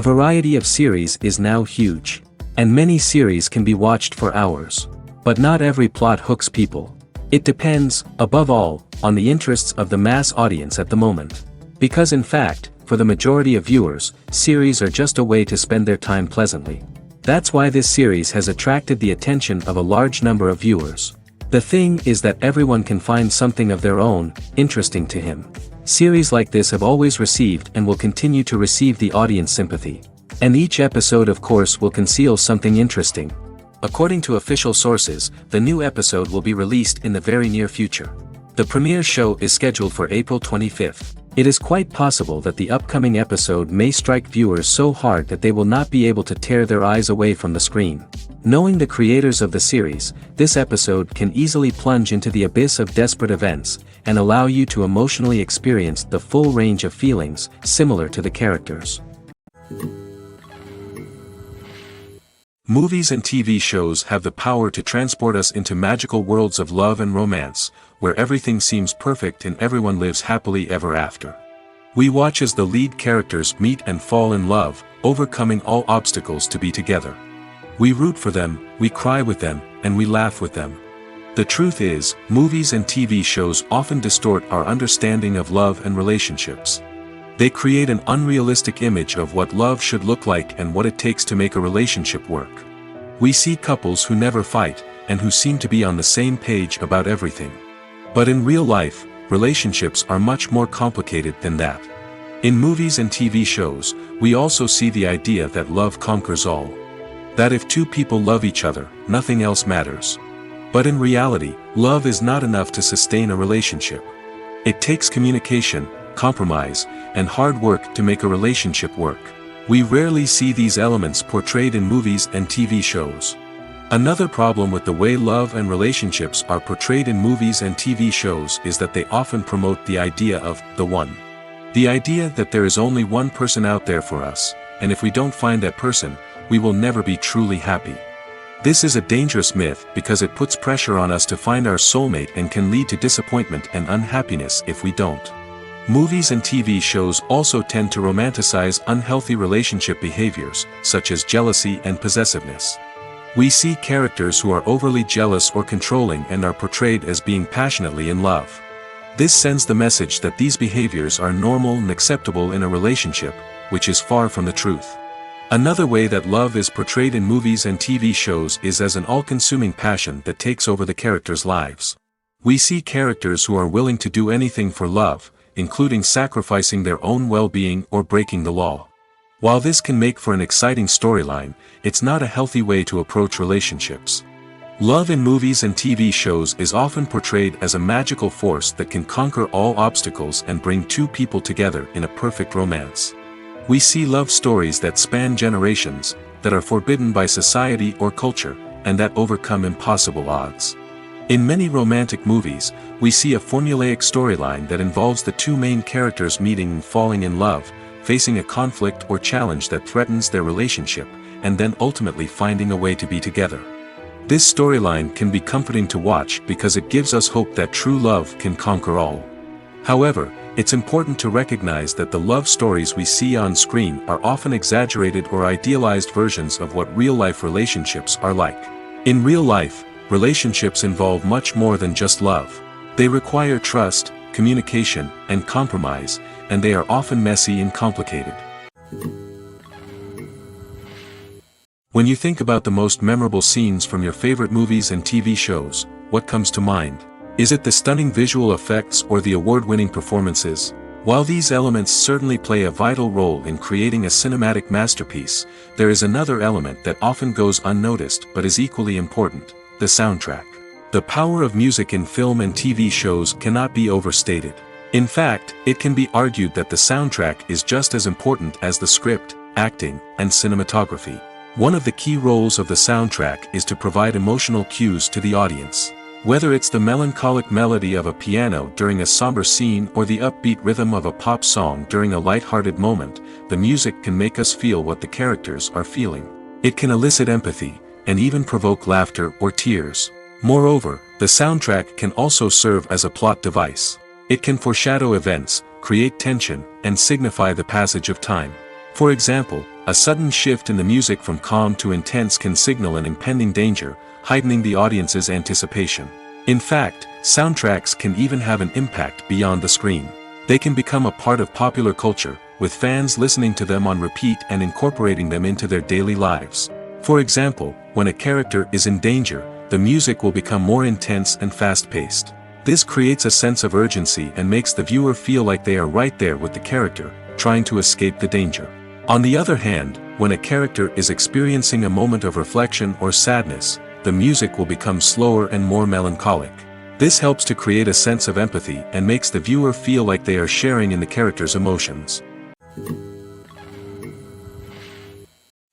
variety of series is now huge. And many series can be watched for hours. But not every plot hooks people. It depends, above all, on the interests of the mass audience at the moment. Because in fact, for the majority of viewers, series are just a way to spend their time pleasantly. That's why this series has attracted the attention of a large number of viewers. The thing is that everyone can find something of their own, interesting to him. Series like this have always received and will continue to receive the audience sympathy. And each episode of course will conceal something interesting. According to official sources, the new episode will be released in the very near future. The premiere show is scheduled for April 25th. It is quite possible that the upcoming episode may strike viewers so hard that they will not be able to tear their eyes away from the screen. Knowing the creators of the series, this episode can easily plunge into the abyss of desperate events, and allow you to emotionally experience the full range of feelings, similar to the characters. Movies and TV shows have the power to transport us into magical worlds of love and romance, where everything seems perfect and everyone lives happily ever after. We watch as the lead characters meet and fall in love, overcoming all obstacles to be together. We root for them, we cry with them, and we laugh with them. The truth is, movies and TV shows often distort our understanding of love and relationships. They create an unrealistic image of what love should look like and what it takes to make a relationship work. We see couples who never fight, and who seem to be on the same page about everything. But in real life, relationships are much more complicated than that. In movies and TV shows, we also see the idea that love conquers all. That if two people love each other, nothing else matters. But in reality, love is not enough to sustain a relationship. It takes communication, compromise, and hard work to make a relationship work. We rarely see these elements portrayed in movies and TV shows. Another problem with the way love and relationships are portrayed in movies and TV shows is that they often promote the idea of the one. The idea that there is only one person out there for us, and if we don't find that person, we will never be truly happy. This is a dangerous myth because it puts pressure on us to find our soulmate and can lead to disappointment and unhappiness if we don't. Movies and TV shows also tend to romanticize unhealthy relationship behaviors, such as jealousy and possessiveness. We see characters who are overly jealous or controlling and are portrayed as being passionately in love. This sends the message that these behaviors are normal and acceptable in a relationship, which is far from the truth. Another way that love is portrayed in movies and TV shows is as an all-consuming passion that takes over the characters' lives. We see characters who are willing to do anything for love, including sacrificing their own well-being or breaking the law. While this can make for an exciting storyline, it's not a healthy way to approach relationships. Love in movies and TV shows is often portrayed as a magical force that can conquer all obstacles and bring two people together in a perfect romance. We see love stories that span generations, that are forbidden by society or culture, and that overcome impossible odds. In many romantic movies, we see a formulaic storyline that involves the two main characters meeting and falling in love, facing a conflict or challenge that threatens their relationship, and then ultimately finding a way to be together. This storyline can be comforting to watch because it gives us hope that true love can conquer all. However, it's important to recognize that the love stories we see on screen are often exaggerated or idealized versions of what real-life relationships are like. In real life, relationships involve much more than just love. They require trust, communication, and compromise, and they are often messy and complicated. When you think about the most memorable scenes from your favorite movies and TV shows, what comes to mind? Is it the stunning visual effects or the award-winning performances? While these elements certainly play a vital role in creating a cinematic masterpiece, there is another element that often goes unnoticed but is equally important: the soundtrack. The power of music in film and TV shows cannot be overstated. In fact, it can be argued that the soundtrack is just as important as the script, acting, and cinematography. One of the key roles of the soundtrack is to provide emotional cues to the audience. Whether it's the melancholic melody of a piano during a somber scene or the upbeat rhythm of a pop song during a light-hearted moment, the music can make us feel what the characters are feeling. It can elicit empathy, and even provoke laughter or tears. Moreover, the soundtrack can also serve as a plot device. It can foreshadow events, create tension, and signify the passage of time. For example, A sudden shift in the music from calm to intense can signal an impending danger, heightening the audience's anticipation. In fact, soundtracks can even have an impact beyond the screen. They can become a part of popular culture, with fans listening to them on repeat and incorporating them into their daily lives. For example, when a character is in danger, the music will become more intense and fast-paced. This creates a sense of urgency and makes the viewer feel like they are right there with the character, trying to escape the danger. On the other hand, when a character is experiencing a moment of reflection or sadness, the music will become slower and more melancholic. This helps to create a sense of empathy and makes the viewer feel like they are sharing in the character's emotions.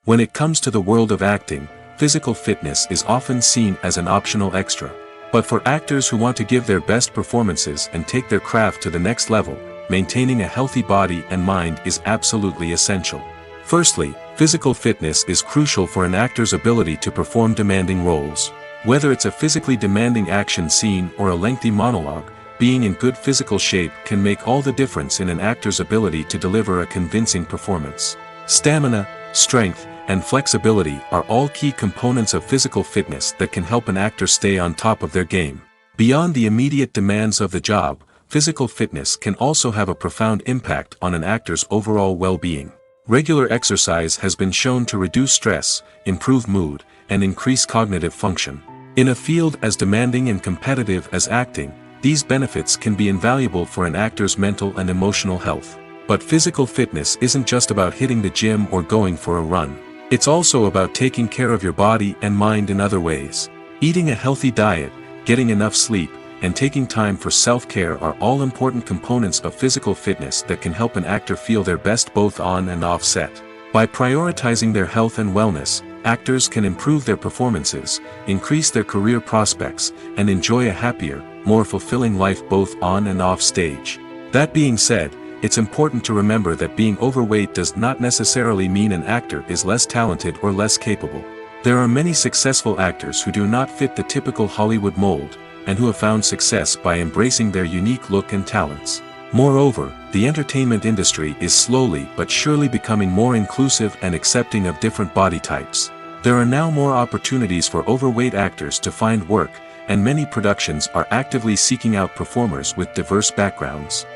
When it comes to the world of acting, physical fitness is often seen as an optional extra. But for actors who want to give their best performances and take their craft to the next level, maintaining a healthy body and mind is absolutely essential. Firstly, physical fitness is crucial for an actor's ability to perform demanding roles. Whether it's a physically demanding action scene or a lengthy monologue, being in good physical shape can make all the difference in an actor's ability to deliver a convincing performance. Stamina, strength, and flexibility are all key components of physical fitness that can help an actor stay on top of their game. Beyond the immediate demands of the job, physical fitness can also have a profound impact on an actor's overall well-being. Regular exercise has been shown to reduce stress, improve mood, and increase cognitive function. In a field as demanding and competitive as acting, these benefits can be invaluable for an actor's mental and emotional health. But physical fitness isn't just about hitting the gym or going for a run. It's also about taking care of your body and mind in other ways. Eating a healthy diet, getting enough sleep, and taking time for self-care are all important components of physical fitness that can help an actor feel their best both on and off set. By prioritizing their health and wellness, actors can improve their performances, increase their career prospects, and enjoy a happier, more fulfilling life both on and off stage. That being said, it's important to remember that being overweight does not necessarily mean an actor is less talented or less capable. There are many successful actors who do not fit the typical Hollywood mold, and who have found success by embracing their unique look and talents. Moreover, the entertainment industry is slowly but surely becoming more inclusive and accepting of different body types. There are now more opportunities for overweight actors to find work, and many productions are actively seeking out performers with diverse backgrounds.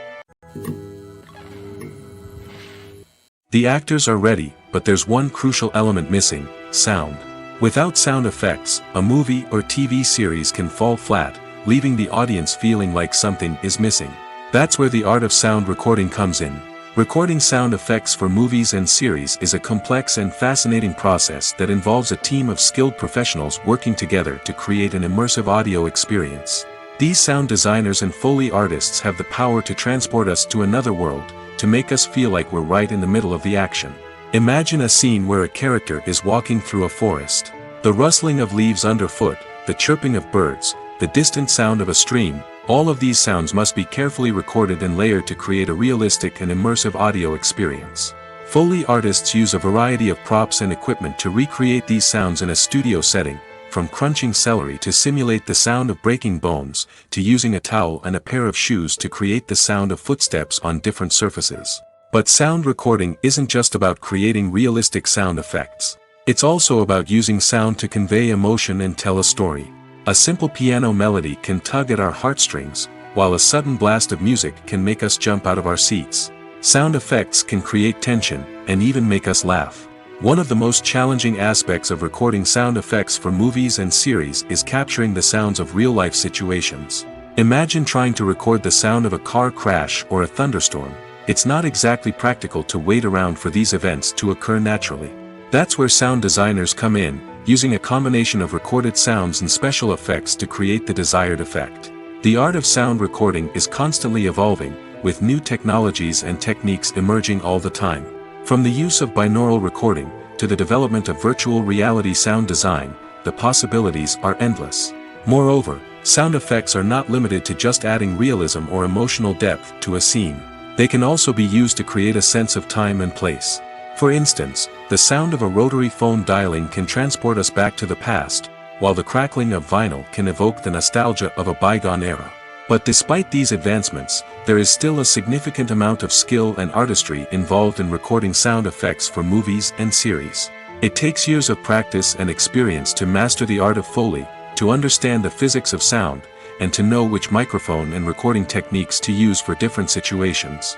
The actors are ready, but there's one crucial element missing: sound. Without sound effects, a movie or TV series can fall flat, leaving the audience feeling like something is missing. That's where the art of sound recording comes in. Recording sound effects for movies and series is a complex and fascinating process that involves a team of skilled professionals working together to create an immersive audio experience. These sound designers and Foley artists have the power to transport us to another world, to make us feel like we're right in the middle of the action. Imagine a scene where a character is walking through a forest. The rustling of leaves underfoot, the chirping of birds, the distant sound of a stream, all of these sounds must be carefully recorded and layered to create a realistic and immersive audio experience. Foley artists use a variety of props and equipment to recreate these sounds in a studio setting, from crunching celery to simulate the sound of breaking bones, to using a towel and a pair of shoes to create the sound of footsteps on different surfaces. But sound recording isn't just about creating realistic sound effects. It's also about using sound to convey emotion and tell a story. A simple piano melody can tug at our heartstrings, while a sudden blast of music can make us jump out of our seats. Sound effects can create tension, and even make us laugh. One of the most challenging aspects of recording sound effects for movies and series is capturing the sounds of real-life situations. Imagine trying to record the sound of a car crash or a thunderstorm. It's not exactly practical to wait around for these events to occur naturally. That's where sound designers come in, using a combination of recorded sounds and special effects to create the desired effect. The art of sound recording is constantly evolving, with new technologies and techniques emerging all the time. From the use of binaural recording, to the development of virtual reality sound design, the possibilities are endless. Moreover, sound effects are not limited to just adding realism or emotional depth to a scene. They can also be used to create a sense of time and place. For instance, the sound of a rotary phone dialing can transport us back to the past, while the crackling of vinyl can evoke the nostalgia of a bygone era. But despite these advancements, there is still a significant amount of skill and artistry involved in recording sound effects for movies and series. It takes years of practice and experience to master the art of Foley, to understand the physics of sound, and to know which microphone and recording techniques to use for different situations.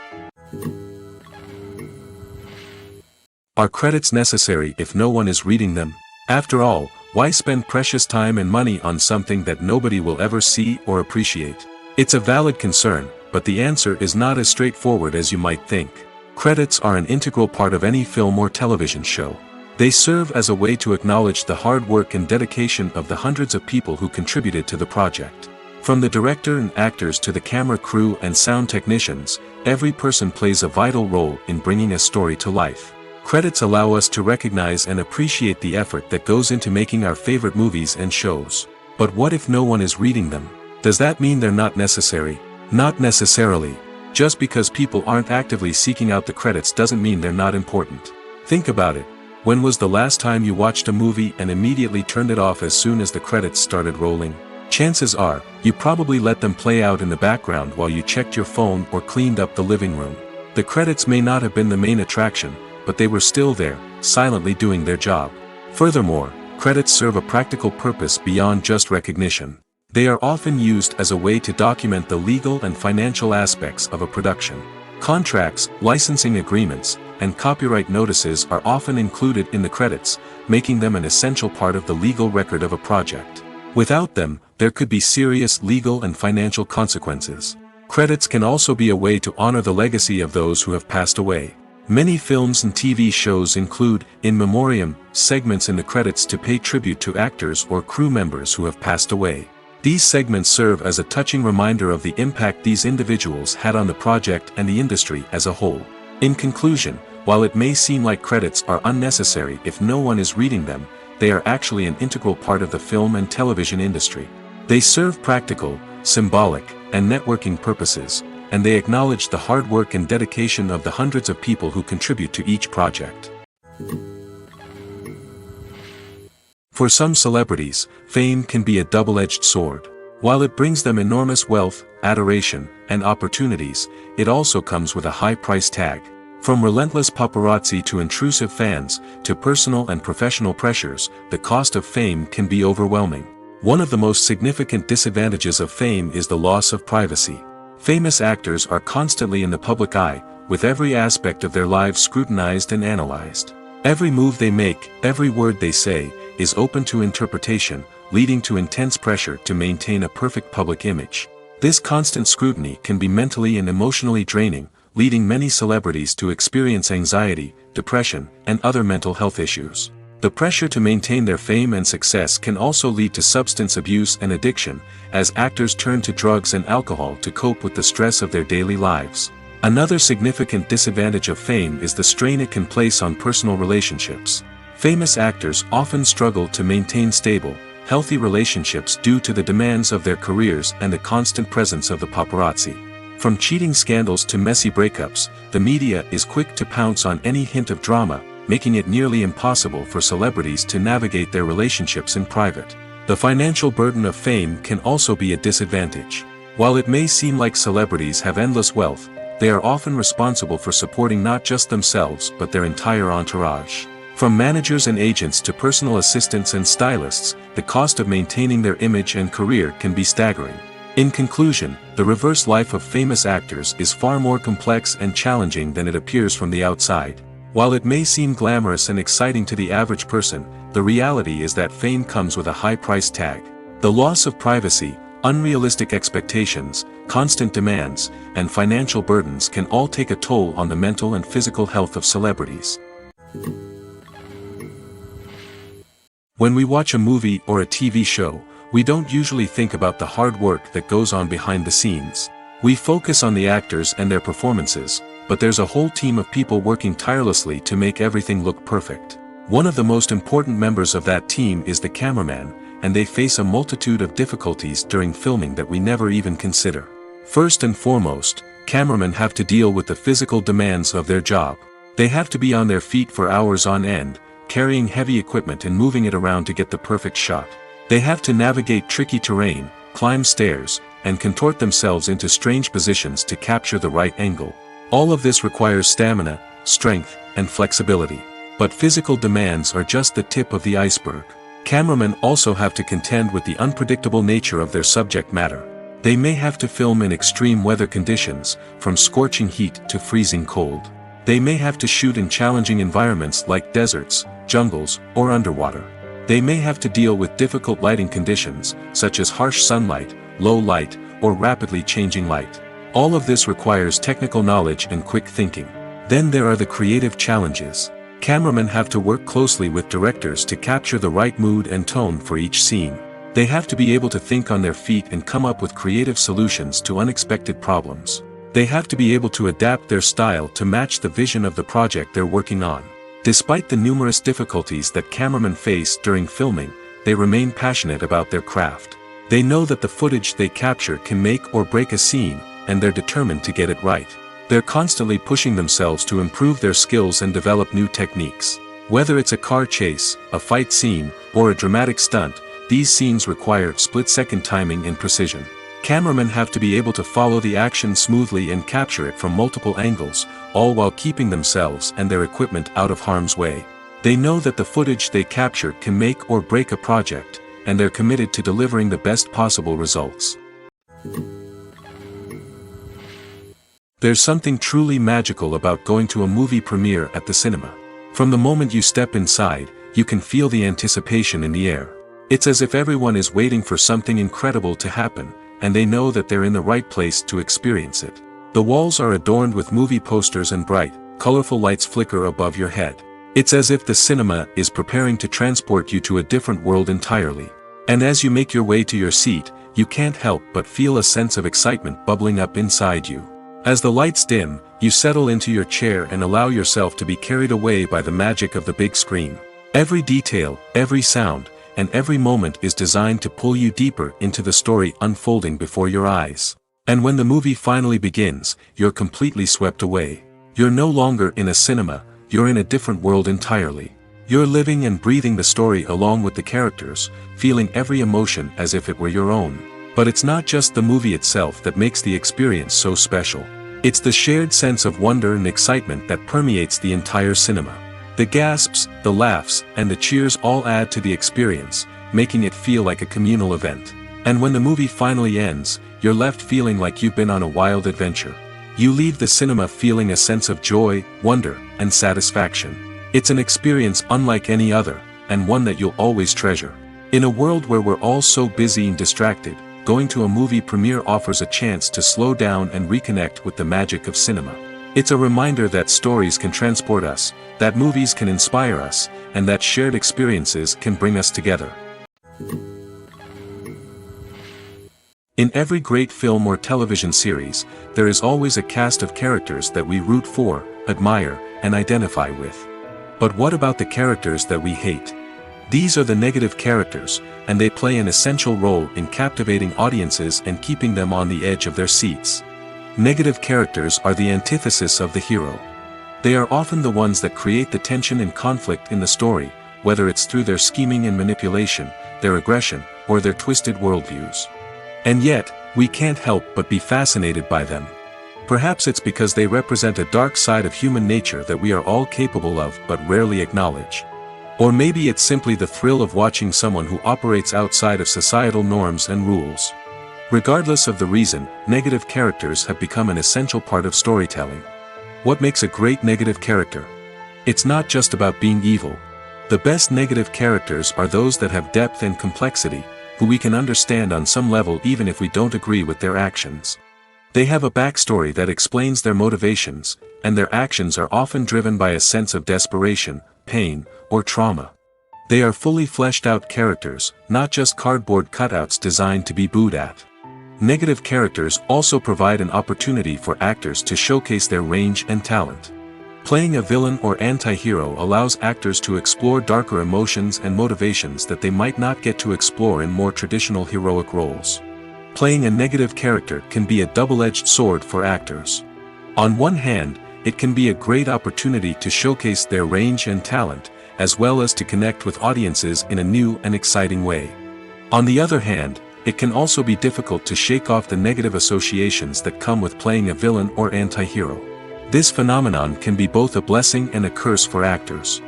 Are credits necessary if no one is reading them? After all, why spend precious time and money on something that nobody will ever see or appreciate? It's a valid concern, but the answer is not as straightforward as you might think. Credits are an integral part of any film or television show. They serve as a way to acknowledge the hard work and dedication of the hundreds of people who contributed to the project. From the director and actors to the camera crew and sound technicians, every person plays a vital role in bringing a story to life. Credits allow us to recognize and appreciate the effort that goes into making our favorite movies and shows. But what if no one is reading them? Does that mean they're not necessary? Not necessarily. Just because people aren't actively seeking out the credits doesn't mean they're not important. Think about it. When was the last time you watched a movie and immediately turned it off as soon as the credits started rolling? Chances are, you probably let them play out in the background while you checked your phone or cleaned up the living room. The credits may not have been the main attraction, but they were still there, silently doing their job. Furthermore, credits serve a practical purpose beyond just recognition. They are often used as a way to document the legal and financial aspects of a production. Contracts, licensing agreements, and copyright notices are often included in the credits, making them an essential part of the legal record of a project. Without them, there could be serious legal and financial consequences. Credits can also be a way to honor the legacy of those who have passed away. Many films and TV shows include, in memoriam, segments in the credits to pay tribute to actors or crew members who have passed away. These segments serve as a touching reminder of the impact these individuals had on the project and the industry as a whole. In conclusion, while it may seem like credits are unnecessary if no one is reading them, they are actually an integral part of the film and television industry. They serve practical, symbolic, and networking purposes, and they acknowledge the hard work and dedication of the hundreds of people who contribute to each project. For some celebrities, fame can be a double-edged sword. While it brings them enormous wealth, adoration, and opportunities, it also comes with a high price tag. From relentless paparazzi to intrusive fans, to personal and professional pressures, the cost of fame can be overwhelming. One of the most significant disadvantages of fame is the loss of privacy. Famous actors are constantly in the public eye, with every aspect of their lives scrutinized and analyzed. Every move they make, every word they say, is open to interpretation, leading to intense pressure to maintain a perfect public image. This constant scrutiny can be mentally and emotionally draining, leading many celebrities to experience anxiety, depression, and other mental health issues. The pressure to maintain their fame and success can also lead to substance abuse and addiction, as actors turn to drugs and alcohol to cope with the stress of their daily lives. Another significant disadvantage of fame is the strain it can place on personal relationships. Famous actors often struggle to maintain stable, healthy relationships due to the demands of their careers and the constant presence of the paparazzi. From cheating scandals to messy breakups, the media is quick to pounce on any hint of drama, making it nearly impossible for celebrities to navigate their relationships in private. The financial burden of fame can also be a disadvantage. While it may seem like celebrities have endless wealth, they are often responsible for supporting not just themselves but their entire entourage. From managers and agents to personal assistants and stylists, the cost of maintaining their image and career can be staggering. In conclusion, the reverse life of famous actors is far more complex and challenging than it appears from the outside. While it may seem glamorous and exciting to the average person, the reality is that fame comes with a high price tag. The loss of privacy, unrealistic expectations, constant demands, and financial burdens can all take a toll on the mental and physical health of celebrities. When we watch a movie or a TV show, we don't usually think about the hard work that goes on behind the scenes. We focus on the actors and their performances, but there's a whole team of people working tirelessly to make everything look perfect. One of the most important members of that team is the cameraman, and they face a multitude of difficulties during filming that we never even consider. First and foremost, cameramen have to deal with the physical demands of their job. They have to be on their feet for hours on end, carrying heavy equipment and moving it around to get the perfect shot. They have to navigate tricky terrain, climb stairs, and contort themselves into strange positions to capture the right angle. All of this requires stamina, strength, and flexibility. But physical demands are just the tip of the iceberg. Cameramen also have to contend with the unpredictable nature of their subject matter. They may have to film in extreme weather conditions, from scorching heat to freezing cold. They may have to shoot in challenging environments like deserts, jungles, or underwater. They may have to deal with difficult lighting conditions, such as harsh sunlight, low light, or rapidly changing light. All of this requires technical knowledge and quick thinking. Then there are the creative challenges. Cameramen have to work closely with directors to capture the right mood and tone for each scene. They have to be able to think on their feet and come up with creative solutions to unexpected problems. They have to be able to adapt their style to match the vision of the project they're working on. Despite the numerous difficulties that cameramen face during filming, they remain passionate about their craft. They know that the footage they capture can make or break a scene, and they're determined to get it right. They're constantly pushing themselves to improve their skills and develop new techniques. Whether it's a car chase, a fight scene, or a dramatic stunt, these scenes require split-second timing and precision. Cameramen have to be able to follow the action smoothly and capture it from multiple angles, all while keeping themselves and their equipment out of harm's way. They know that the footage they capture can make or break a project, and they're committed to delivering the best possible results. There's something truly magical about going to a movie premiere at the cinema. From the moment you step inside, you can feel the anticipation in the air. It's as if everyone is waiting for something incredible to happen, and they know that they're in the right place to experience it. The walls are adorned with movie posters and bright, colorful lights flicker above your head. It's as if the cinema is preparing to transport you to a different world entirely. And as you make your way to your seat, you can't help but feel a sense of excitement bubbling up inside you. As the lights dim, you settle into your chair and allow yourself to be carried away by the magic of the big screen. Every detail, every sound, and every moment is designed to pull you deeper into the story unfolding before your eyes. And when the movie finally begins, you're completely swept away. You're no longer in a cinema, you're in a different world entirely. You're living and breathing the story along with the characters, feeling every emotion as if it were your own. But it's not just the movie itself that makes the experience so special. It's the shared sense of wonder and excitement that permeates the entire cinema. The gasps, the laughs, and the cheers all add to the experience, making it feel like a communal event. And when the movie finally ends, you're left feeling like you've been on a wild adventure. You leave the cinema feeling a sense of joy, wonder, and satisfaction. It's an experience unlike any other, and one that you'll always treasure. In a world where we're all so busy and distracted, going to a movie premiere offers a chance to slow down and reconnect with the magic of cinema. It's a reminder that stories can transport us, that movies can inspire us, and that shared experiences can bring us together. In every great film or television series, there is always a cast of characters that we root for, admire, and identify with. But what about the characters that we hate? These are the negative characters, and they play an essential role in captivating audiences and keeping them on the edge of their seats. Negative characters are the antithesis of the hero. They are often the ones that create the tension and conflict in the story, whether it's through their scheming and manipulation, their aggression, or their twisted worldviews. And yet, we can't help but be fascinated by them. Perhaps it's because they represent a dark side of human nature that we are all capable of but rarely acknowledge. Or maybe it's simply the thrill of watching someone who operates outside of societal norms and rules. Regardless of the reason, negative characters have become an essential part of storytelling. What makes a great negative character? It's not just about being evil. The best negative characters are those that have depth and complexity, who we can understand on some level even if we don't agree with their actions. They have a backstory that explains their motivations, and their actions are often driven by a sense of desperation, pain, or trauma. They are fully fleshed out characters, not just cardboard cutouts designed to be booed at. Negative characters also provide an opportunity for actors to showcase their range and talent. Playing a villain or anti-hero allows actors to explore darker emotions and motivations that they might not get to explore in more traditional heroic roles. Playing a negative character can be a double-edged sword for actors. On one hand, it can be a great opportunity to showcase their range and talent, as well as to connect with audiences in a new and exciting way. On the other hand, it can also be difficult to shake off the negative associations that come with playing a villain or anti-hero. This phenomenon can be both a blessing and a curse for actors.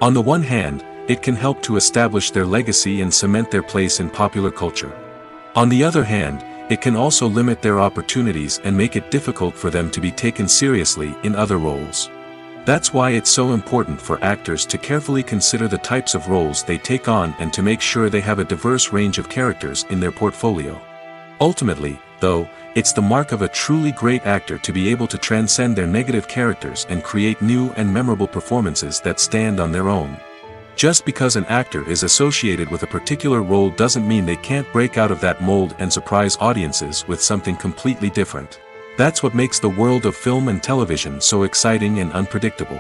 On the one hand, it can help to establish their legacy and cement their place in popular culture. On the other hand, it can also limit their opportunities and make it difficult for them to be taken seriously in other roles. That's why it's so important for actors to carefully consider the types of roles they take on and to make sure they have a diverse range of characters in their portfolio. Ultimately, though, it's the mark of a truly great actor to be able to transcend their negative characters and create new and memorable performances that stand on their own. Just because an actor is associated with a particular role doesn't mean they can't break out of that mold and surprise audiences with something completely different. That's what makes the world of film and television so exciting and unpredictable.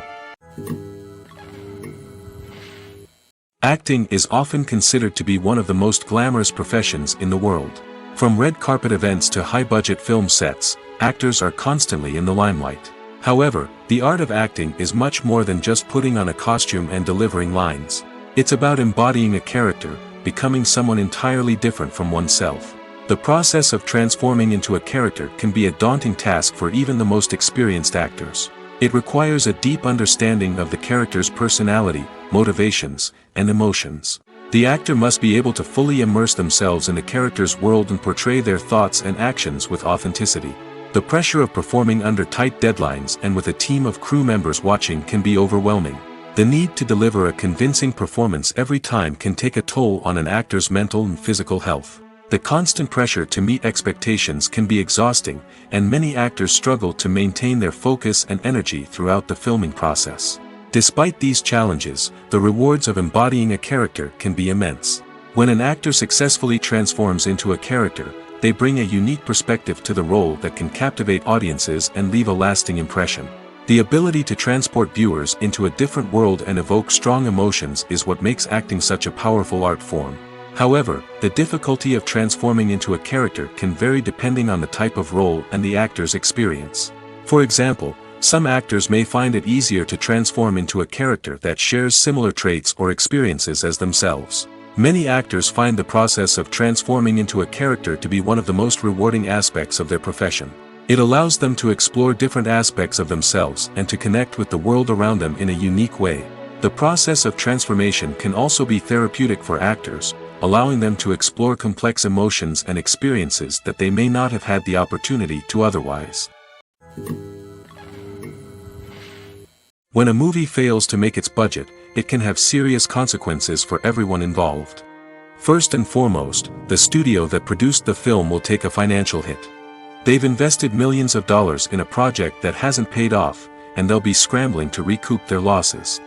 Acting is often considered to be one of the most glamorous professions in the world. From red carpet events to high-budget film sets, actors are constantly in the limelight. However, the art of acting is much more than just putting on a costume and delivering lines. It's about embodying a character, becoming someone entirely different from oneself. The process of transforming into a character can be a daunting task for even the most experienced actors. It requires a deep understanding of the character's personality, motivations, and emotions. The actor must be able to fully immerse themselves in the character's world and portray their thoughts and actions with authenticity. The pressure of performing under tight deadlines and with a team of crew members watching can be overwhelming. The need to deliver a convincing performance every time can take a toll on an actor's mental and physical health. The constant pressure to meet expectations can be exhausting, and many actors struggle to maintain their focus and energy throughout the filming process. Despite these challenges, the rewards of embodying a character can be immense. When an actor successfully transforms into a character, they bring a unique perspective to the role that can captivate audiences and leave a lasting impression. The ability to transport viewers into a different world and evoke strong emotions is what makes acting such a powerful art form. However, the difficulty of transforming into a character can vary depending on the type of role and the actor's experience. For example, some actors may find it easier to transform into a character that shares similar traits or experiences as themselves. Many actors find the process of transforming into a character to be one of the most rewarding aspects of their profession. It allows them to explore different aspects of themselves and to connect with the world around them in a unique way. The process of transformation can also be therapeutic for actors, allowing them to explore complex emotions and experiences that they may not have had the opportunity to otherwise. When a movie fails to make its budget, it can have serious consequences for everyone involved. First and foremost, the studio that produced the film will take a financial hit. They've invested millions of dollars in a project that hasn't paid off, and they'll be scrambling to recoup their losses.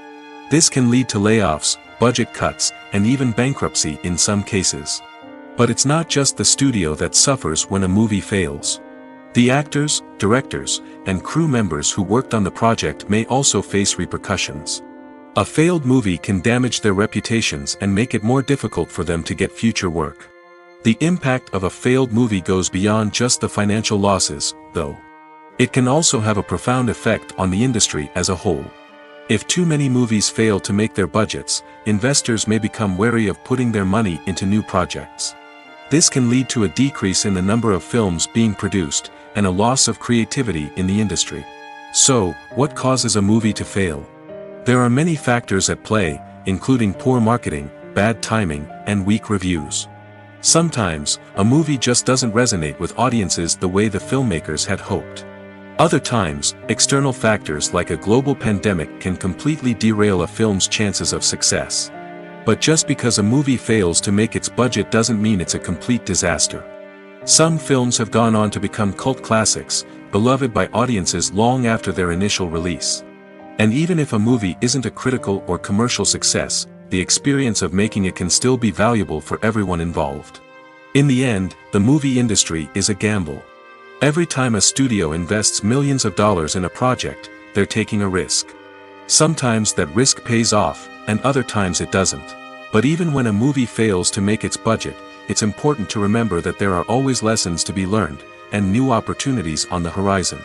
This can lead to layoffs, budget cuts, and even bankruptcy in some cases. But it's not just the studio that suffers when a movie fails. The actors, directors, and crew members who worked on the project may also face repercussions. A failed movie can damage their reputations and make it more difficult for them to get future work. The impact of a failed movie goes beyond just the financial losses, though. It can also have a profound effect on the industry as a whole. If too many movies fail to make their budgets, investors may become wary of putting their money into new projects. This can lead to a decrease in the number of films being produced, and a loss of creativity in the industry. So, what causes a movie to fail? There are many factors at play, including poor marketing, bad timing, and weak reviews. Sometimes, a movie just doesn't resonate with audiences the way the filmmakers had hoped. Other times, external factors like a global pandemic can completely derail a film's chances of success. But just because a movie fails to make its budget doesn't mean it's a complete disaster. Some films have gone on to become cult classics, beloved by audiences long after their initial release. And even if a movie isn't a critical or commercial success, the experience of making it can still be valuable for everyone involved. In the end, the movie industry is a gamble. Every time a studio invests millions of dollars in a project, they're taking a risk. Sometimes that risk pays off, and other times it doesn't. But even when a movie fails to make its budget, it's important to remember that there are always lessons to be learned, and new opportunities on the horizon.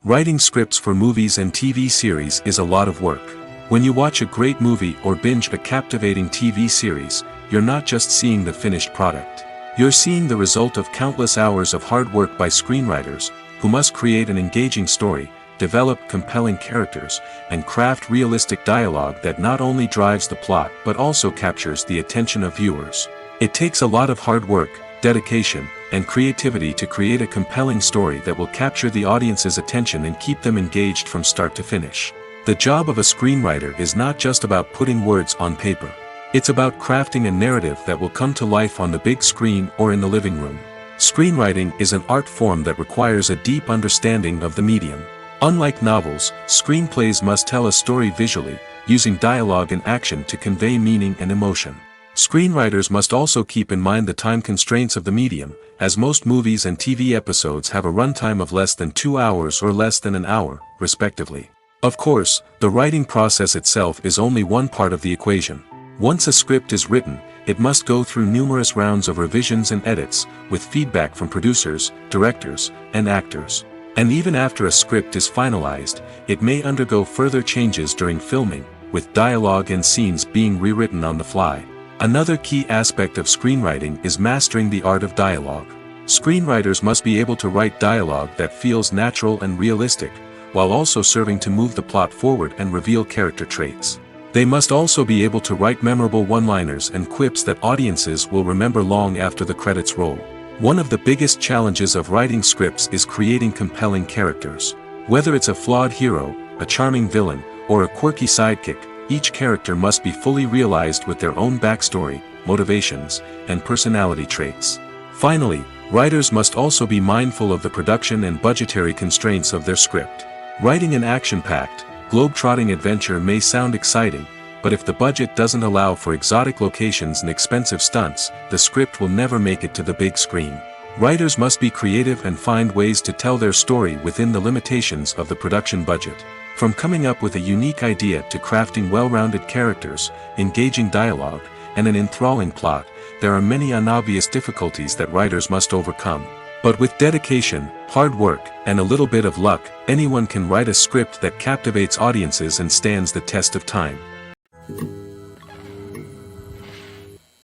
Writing scripts for movies and TV series is a lot of work. When you watch a great movie or binge a captivating TV series, you're not just seeing the finished product. You're seeing the result of countless hours of hard work by screenwriters, who must create an engaging story, develop compelling characters, and craft realistic dialogue that not only drives the plot but also captures the attention of viewers. It takes a lot of hard work, dedication, and creativity to create a compelling story that will capture the audience's attention and keep them engaged from start to finish. The job of a screenwriter is not just about putting words on paper. It's about crafting a narrative that will come to life on the big screen or in the living room. Screenwriting is an art form that requires a deep understanding of the medium. Unlike novels, screenplays must tell a story visually, using dialogue and action to convey meaning and emotion. Screenwriters must also keep in mind the time constraints of the medium, as most movies and TV episodes have a runtime of less than 2 hours or less than an hour, respectively. Of course, the writing process itself is only one part of the equation. Once a script is written, it must go through numerous rounds of revisions and edits, with feedback from producers, directors, and actors. And even after a script is finalized, it may undergo further changes during filming, with dialogue and scenes being rewritten on the fly. Another key aspect of screenwriting is mastering the art of dialogue. Screenwriters must be able to write dialogue that feels natural and realistic, while also serving to move the plot forward and reveal character traits. They must also be able to write memorable one-liners and quips that audiences will remember long after the credits roll. One of the biggest challenges of writing scripts is creating compelling characters. Whether it's a flawed hero, a charming villain, or a quirky sidekick, each character must be fully realized with their own backstory, motivations, and personality traits. Finally, writers must also be mindful of the production and budgetary constraints of their script. Writing an action-packed, globe-trotting adventure may sound exciting, but if the budget doesn't allow for exotic locations and expensive stunts, the script will never make it to the big screen. Writers must be creative and find ways to tell their story within the limitations of the production budget. From coming up with a unique idea to crafting well-rounded characters, engaging dialogue, and an enthralling plot, there are many unobvious difficulties that writers must overcome. But with dedication, hard work, and a little bit of luck, anyone can write a script that captivates audiences and stands the test of time.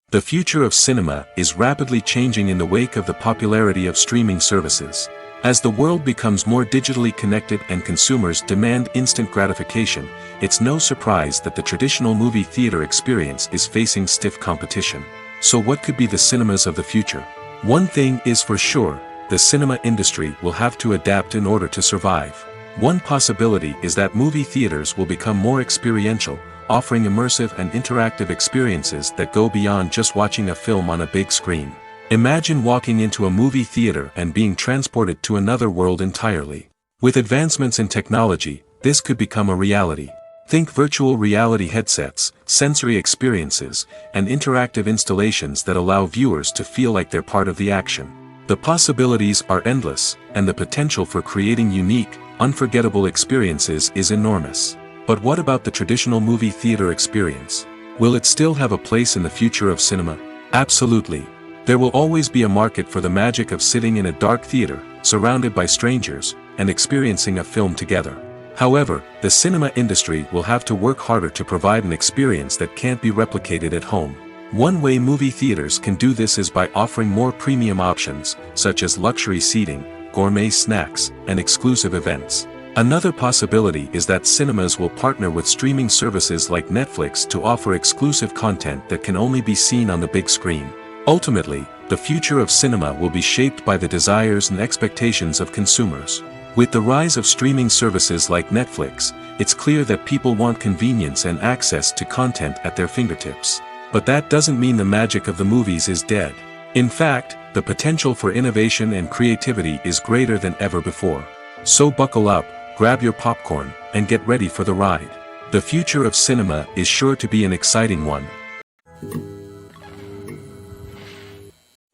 The future of cinema is rapidly changing in the wake of the popularity of streaming services. As the world becomes more digitally connected and consumers demand instant gratification, it's no surprise that the traditional movie theater experience is facing stiff competition. So what could be the cinemas of the future? One thing is for sure, the cinema industry will have to adapt in order to survive. One possibility is that movie theaters will become more experiential, offering immersive and interactive experiences that go beyond just watching a film on a big screen. Imagine walking into a movie theater and being transported to another world entirely. With advancements in technology, this could become a reality. Think virtual reality headsets, sensory experiences, and interactive installations that allow viewers to feel like they're part of the action. The possibilities are endless, and the potential for creating unique, unforgettable experiences is enormous. But what about the traditional movie theater experience? Will it still have a place in the future of cinema? Absolutely. There will always be a market for the magic of sitting in a dark theater, surrounded by strangers, and experiencing a film together. However, the cinema industry will have to work harder to provide an experience that can't be replicated at home. One way movie theaters can do this is by offering more premium options, such as luxury seating, gourmet snacks, and exclusive events. Another possibility is that cinemas will partner with streaming services like Netflix to offer exclusive content that can only be seen on the big screen. Ultimately, the future of cinema will be shaped by the desires and expectations of consumers. With the rise of streaming services like Netflix, it's clear that people want convenience and access to content at their fingertips. But that doesn't mean the magic of the movies is dead. In fact, the potential for innovation and creativity is greater than ever before. So buckle up, grab your popcorn, and get ready for the ride. The future of cinema is sure to be an exciting one.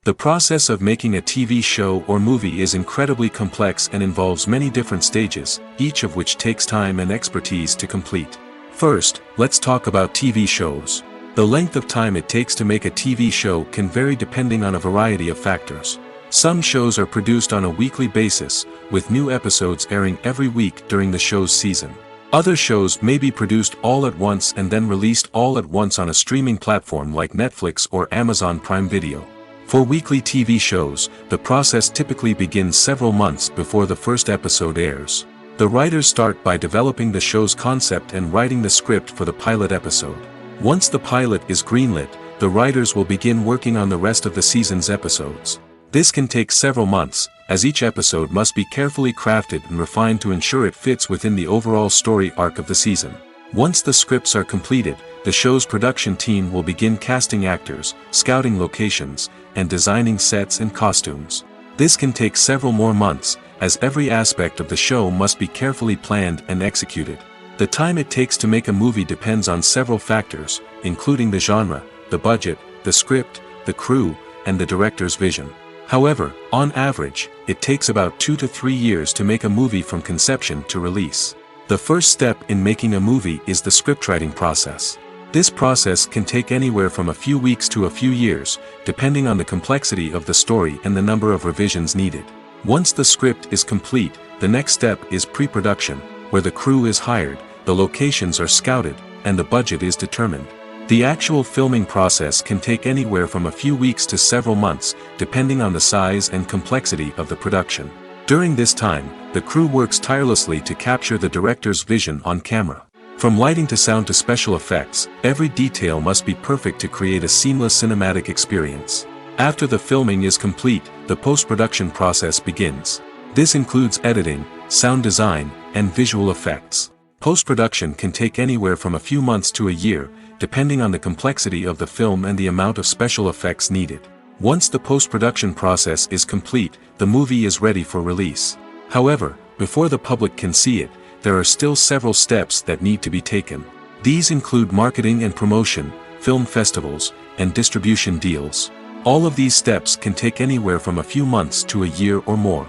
The process of making a TV show or movie is incredibly complex and involves many different stages, each of which takes time and expertise to complete. First, let's talk about TV shows. The length of time it takes to make a TV show can vary depending on a variety of factors. Some shows are produced on a weekly basis, with new episodes airing every week during the show's season. Other shows may be produced all at once and then released all at once on a streaming platform like Netflix or Amazon Prime Video. For weekly TV shows, the process typically begins several months before the first episode airs. The writers start by developing the show's concept and writing the script for the pilot episode. Once the pilot is greenlit, the writers will begin working on the rest of the season's episodes. This can take several months, as each episode must be carefully crafted and refined to ensure it fits within the overall story arc of the season. Once the scripts are completed, the show's production team will begin casting actors, scouting locations, and designing sets and costumes. This can take several more months, as every aspect of the show must be carefully planned and executed. The time it takes to make a movie depends on several factors, including the genre, the budget, the script, the crew, and the director's vision. However, on average, it takes about 2 to 3 years to make a movie from conception to release. The first step in making a movie is the scriptwriting process. This process can take anywhere from a few weeks to a few years, depending on the complexity of the story and the number of revisions needed. Once the script is complete, the next step is pre-production, where the crew is hired, the locations are scouted, and the budget is determined. The actual filming process can take anywhere from a few weeks to several months, depending on the size and complexity of the production. During this time, the crew works tirelessly to capture the director's vision on camera. From lighting to sound to special effects, every detail must be perfect to create a seamless cinematic experience. After the filming is complete, the post-production process begins. This includes editing, sound design, and visual effects. Post-production can take anywhere from a few months to a year, depending on the complexity of the film and the amount of special effects needed. Once the post-production process is complete, the movie is ready for release. However, before the public can see it, there are still several steps that need to be taken. These include marketing and promotion, film festivals, and distribution deals. All of these steps can take anywhere from a few months to a year or more.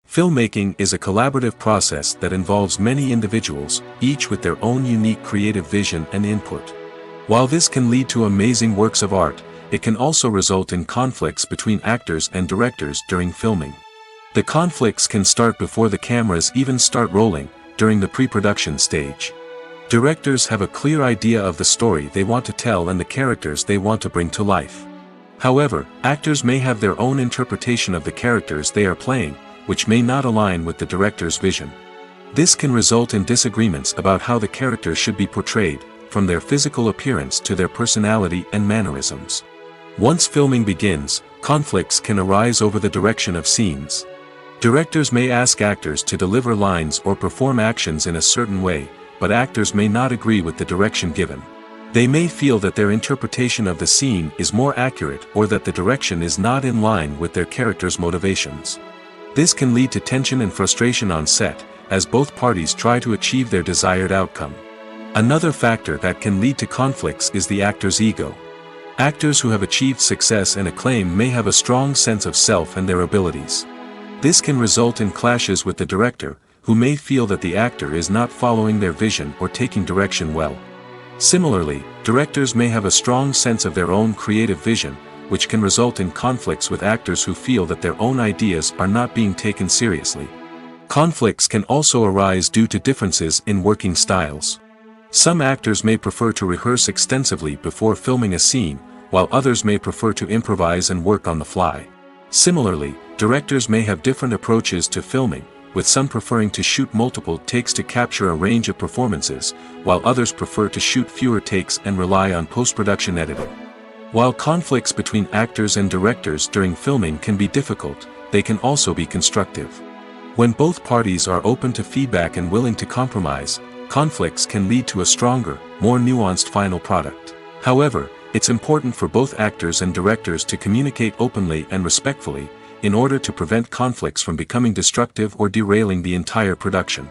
Filmmaking is a collaborative process that involves many individuals, each with their own unique creative vision and input. While this can lead to amazing works of art, it can also result in conflicts between actors and directors during filming. The conflicts can start before the cameras even start rolling, during the pre-production stage. Directors have a clear idea of the story they want to tell and the characters they want to bring to life. However, actors may have their own interpretation of the characters they are playing, which may not align with the director's vision. This can result in disagreements about how the characters should be portrayed, from their physical appearance to their personality and mannerisms. Once filming begins, conflicts can arise over the direction of scenes. Directors may ask actors to deliver lines or perform actions in a certain way, but actors may not agree with the direction given. They may feel that their interpretation of the scene is more accurate or that the direction is not in line with their character's motivations. This can lead to tension and frustration on set, as both parties try to achieve their desired outcome. Another factor that can lead to conflicts is the actor's ego. Actors who have achieved success and acclaim may have a strong sense of self and their abilities. This can result in clashes with the director, who may feel that the actor is not following their vision or taking direction well. Similarly, directors may have a strong sense of their own creative vision, which can result in conflicts with actors who feel that their own ideas are not being taken seriously. Conflicts can also arise due to differences in working styles. Some actors may prefer to rehearse extensively before filming a scene, while others may prefer to improvise and work on the fly. Similarly, directors may have different approaches to filming, with some preferring to shoot multiple takes to capture a range of performances, while others prefer to shoot fewer takes and rely on post-production editing. While conflicts between actors and directors during filming can be difficult, they can also be constructive. When both parties are open to feedback and willing to compromise, conflicts can lead to a stronger, more nuanced final product. However, it's important for both actors and directors to communicate openly and respectfully, in order to prevent conflicts from becoming destructive or derailing the entire production.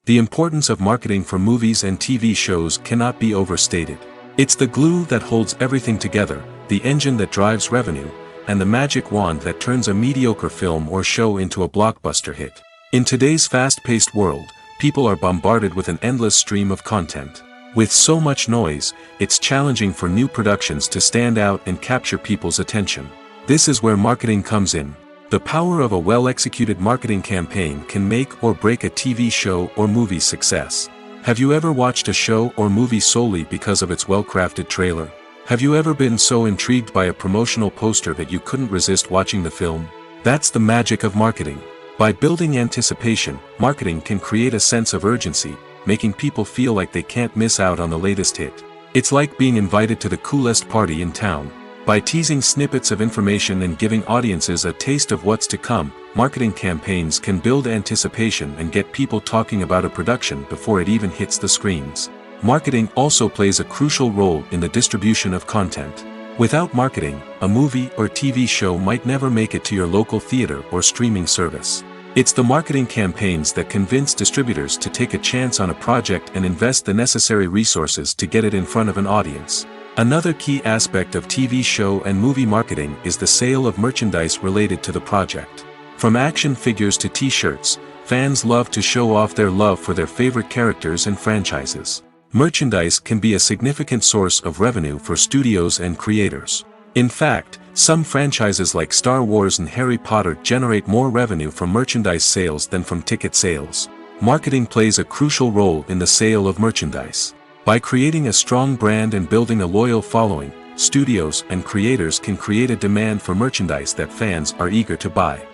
The importance of marketing for movies and TV shows cannot be overstated. It's the glue that holds everything together, the engine that drives revenue, and the magic wand that turns a mediocre film or show into a blockbuster hit. In today's fast-paced world, people are bombarded with an endless stream of content. With so much noise, it's challenging for new productions to stand out and capture people's attention. This is where marketing comes in. The power of a well-executed marketing campaign can make or break a TV show or movie's success. Have you ever watched a show or movie solely because of its well-crafted trailer? Have you ever been so intrigued by a promotional poster that you couldn't resist watching the film? That's the magic of marketing. By building anticipation, marketing can create a sense of urgency, making people feel like they can't miss out on the latest hit. It's like being invited to the coolest party in town. By teasing snippets of information and giving audiences a taste of what's to come, marketing campaigns can build anticipation and get people talking about a production before it even hits the screens. Marketing also plays a crucial role in the distribution of content. Without marketing, a movie or TV show might never make it to your local theater or streaming service. It's the marketing campaigns that convince distributors to take a chance on a project and invest the necessary resources to get it in front of an audience. Another key aspect of TV show and movie marketing is the sale of merchandise related to the project. From action figures to t-shirts, fans love to show off their love for their favorite characters and franchises. Merchandise can be a significant source of revenue for studios and creators. In fact, some franchises like Star Wars and Harry Potter generate more revenue from merchandise sales than from ticket sales. Marketing plays a crucial role in the sale of merchandise. By creating a strong brand and building a loyal following, studios and creators can create a demand for merchandise that fans are eager to buy.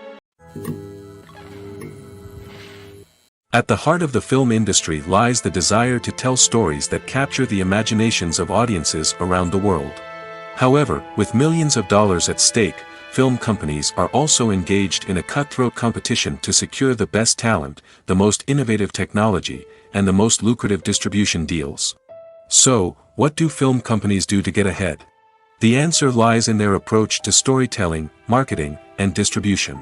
At the heart of the film industry lies the desire to tell stories that capture the imaginations of audiences around the world. However, with millions of dollars at stake, film companies are also engaged in a cutthroat competition to secure the best talent, the most innovative technology, and the most lucrative distribution deals. So, what do film companies do to get ahead? The answer lies in their approach to storytelling, marketing, and distribution.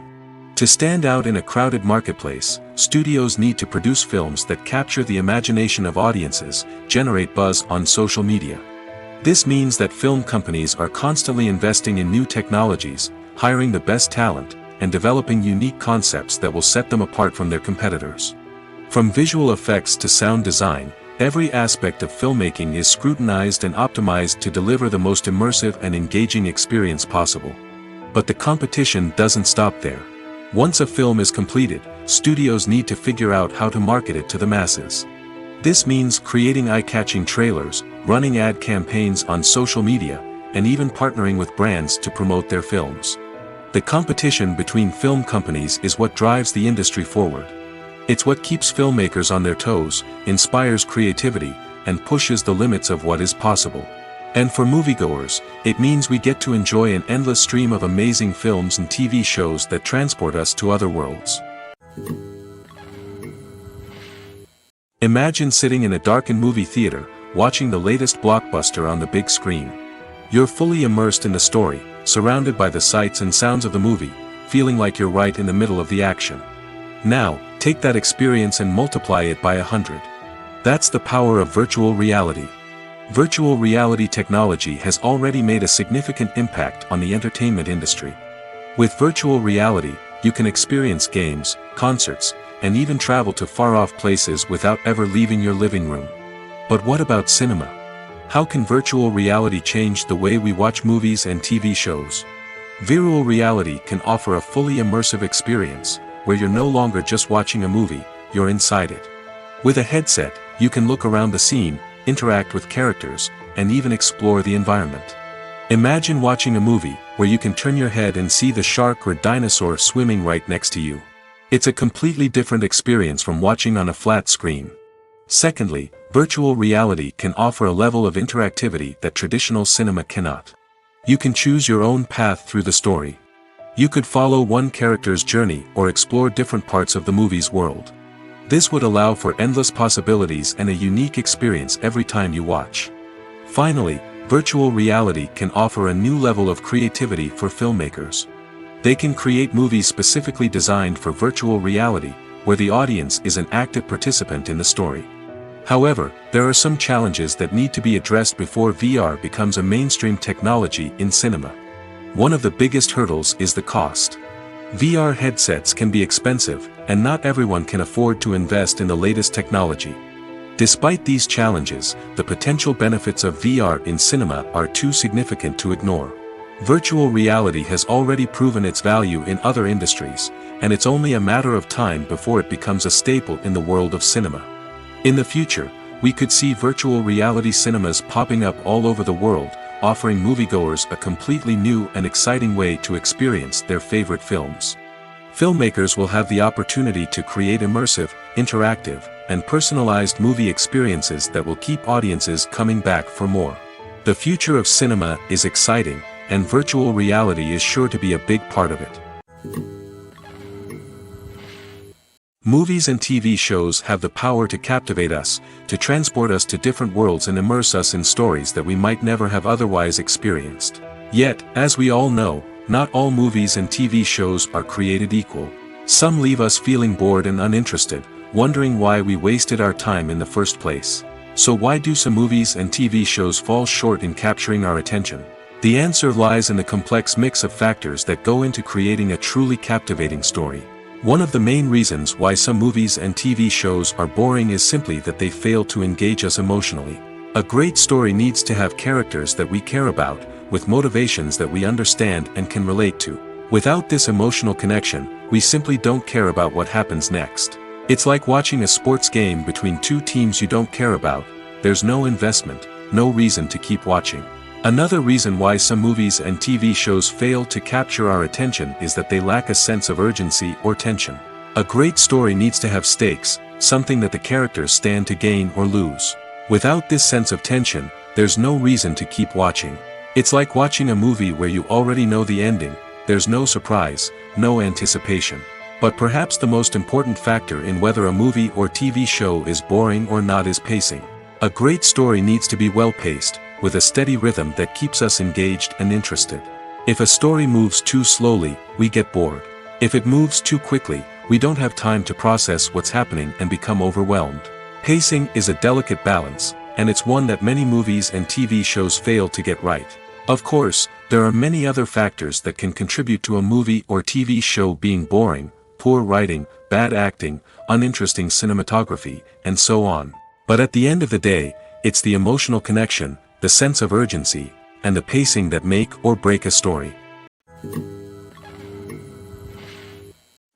To stand out in a crowded marketplace, studios need to produce films that capture the imagination of audiences, generate buzz on social media. This means that film companies are constantly investing in new technologies, hiring the best talent, and developing unique concepts that will set them apart from their competitors. From visual effects to sound design, every aspect of filmmaking is scrutinized and optimized to deliver the most immersive and engaging experience possible. But the competition doesn't stop there. Once a film is completed, studios need to figure out how to market it to the masses. This means creating eye-catching trailers, running ad campaigns on social media, and even partnering with brands to promote their films. The competition between film companies is what drives the industry forward. It's what keeps filmmakers on their toes, inspires creativity, and pushes the limits of what is possible. And for moviegoers, it means we get to enjoy an endless stream of amazing films and TV shows that transport us to other worlds. Imagine sitting in a darkened movie theater, watching the latest blockbuster on the big screen. You're fully immersed in the story, surrounded by the sights and sounds of the movie, feeling like you're right in the middle of the action. Now, take that experience and multiply it by 100. That's the power of virtual reality. Virtual reality technology has already made a significant impact on the entertainment industry. With virtual reality, you can experience games, concerts, and even travel to far-off places without ever leaving your living room. But what about cinema? How can virtual reality change the way we watch movies and TV shows? Virtual reality can offer a fully immersive experience, where you're no longer just watching a movie, you're inside it. With a headset, you can look around the scene, interact with characters, and even explore the environment. Imagine watching a movie, where you can turn your head and see the shark or dinosaur swimming right next to you. It's a completely different experience from watching on a flat screen. Secondly, virtual reality can offer a level of interactivity that traditional cinema cannot. You can choose your own path through the story. You could follow one character's journey or explore different parts of the movie's world. This would allow for endless possibilities and a unique experience every time you watch. Finally, virtual reality can offer a new level of creativity for filmmakers. They can create movies specifically designed for virtual reality, where the audience is an active participant in the story. However, there are some challenges that need to be addressed before VR becomes a mainstream technology in cinema. One of the biggest hurdles is the cost. VR headsets can be expensive, and not everyone can afford to invest in the latest technology. Despite these challenges, the potential benefits of VR in cinema are too significant to ignore. Virtual reality has already proven its value in other industries, and it's only a matter of time before it becomes a staple in the world of cinema. In the future, we could see virtual reality cinemas popping up all over the world, offering moviegoers a completely new and exciting way to experience their favorite films. Filmmakers will have the opportunity to create immersive, interactive, and personalized movie experiences that will keep audiences coming back for more. The future of cinema is exciting, and virtual reality is sure to be a big part of it. Movies and TV shows have the power to captivate us, to transport us to different worlds and immerse us in stories that we might never have otherwise experienced. Yet, as we all know, not all movies and TV shows are created equal. Some leave us feeling bored and uninterested, wondering why we wasted our time in the first place. So why do some movies and TV shows fall short in capturing our attention? The answer lies in the complex mix of factors that go into creating a truly captivating story. One of the main reasons why some movies and TV shows are boring is simply that they fail to engage us emotionally. A great story needs to have characters that we care about, with motivations that we understand and can relate to. Without this emotional connection, we simply don't care about what happens next. It's like watching a sports game between two teams you don't care about. There's no investment, no reason to keep watching. Another reason why some movies and TV shows fail to capture our attention is that they lack a sense of urgency or tension. A great story needs to have stakes, something that the characters stand to gain or lose. Without this sense of tension, there's no reason to keep watching. It's like watching a movie where you already know the ending, there's no surprise, no anticipation. But perhaps the most important factor in whether a movie or TV show is boring or not is pacing. A great story needs to be well-paced, with a steady rhythm that keeps us engaged and interested. If a story moves too slowly, we get bored. If it moves too quickly, we don't have time to process what's happening and become overwhelmed. Pacing is a delicate balance, and it's one that many movies and TV shows fail to get right. Of course, there are many other factors that can contribute to a movie or TV show being boring: poor writing, bad acting, uninteresting cinematography, and so on. But at the end of the day, it's the emotional connection, the sense of urgency, and the pacing that make or break a story.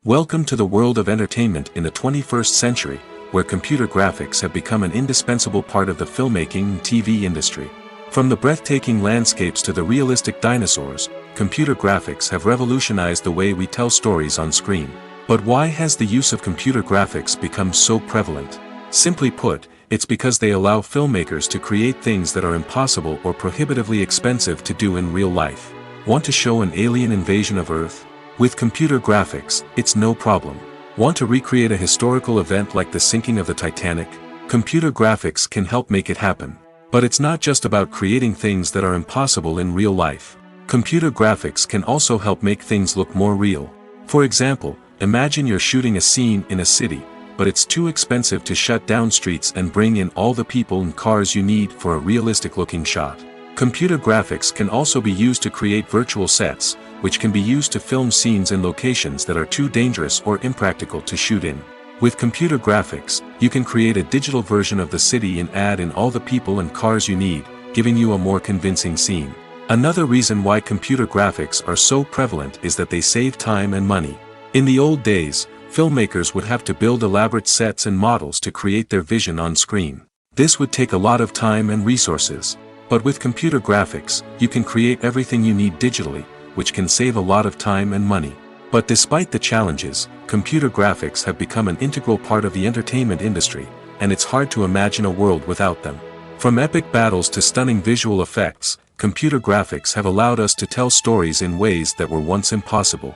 Welcome to the world of entertainment in the 21st century, where computer graphics have become an indispensable part of the filmmaking and TV industry. From the breathtaking landscapes to the realistic dinosaurs, computer graphics have revolutionized the way we tell stories on screen. But why has the use of computer graphics become so prevalent? Simply put, it's because they allow filmmakers to create things that are impossible or prohibitively expensive to do in real life. Want to show an alien invasion of Earth? With computer graphics, it's no problem. Want to recreate a historical event like the sinking of the Titanic? Computer graphics can help make it happen. But it's not just about creating things that are impossible in real life. Computer graphics can also help make things look more real. For example, imagine you're shooting a scene in a city, but it's too expensive to shut down streets and bring in all the people and cars you need for a realistic-looking shot. Computer graphics can also be used to create virtual sets, which can be used to film scenes in locations that are too dangerous or impractical to shoot in. With computer graphics, you can create a digital version of the city and add in all the people and cars you need, giving you a more convincing scene. Another reason why computer graphics are so prevalent is that they save time and money. In the old days, filmmakers would have to build elaborate sets and models to create their vision on screen. This would take a lot of time and resources. But with computer graphics, you can create everything you need digitally, which can save a lot of time and money. But despite the challenges, computer graphics have become an integral part of the entertainment industry, and it's hard to imagine a world without them. From epic battles to stunning visual effects, computer graphics have allowed us to tell stories in ways that were once impossible.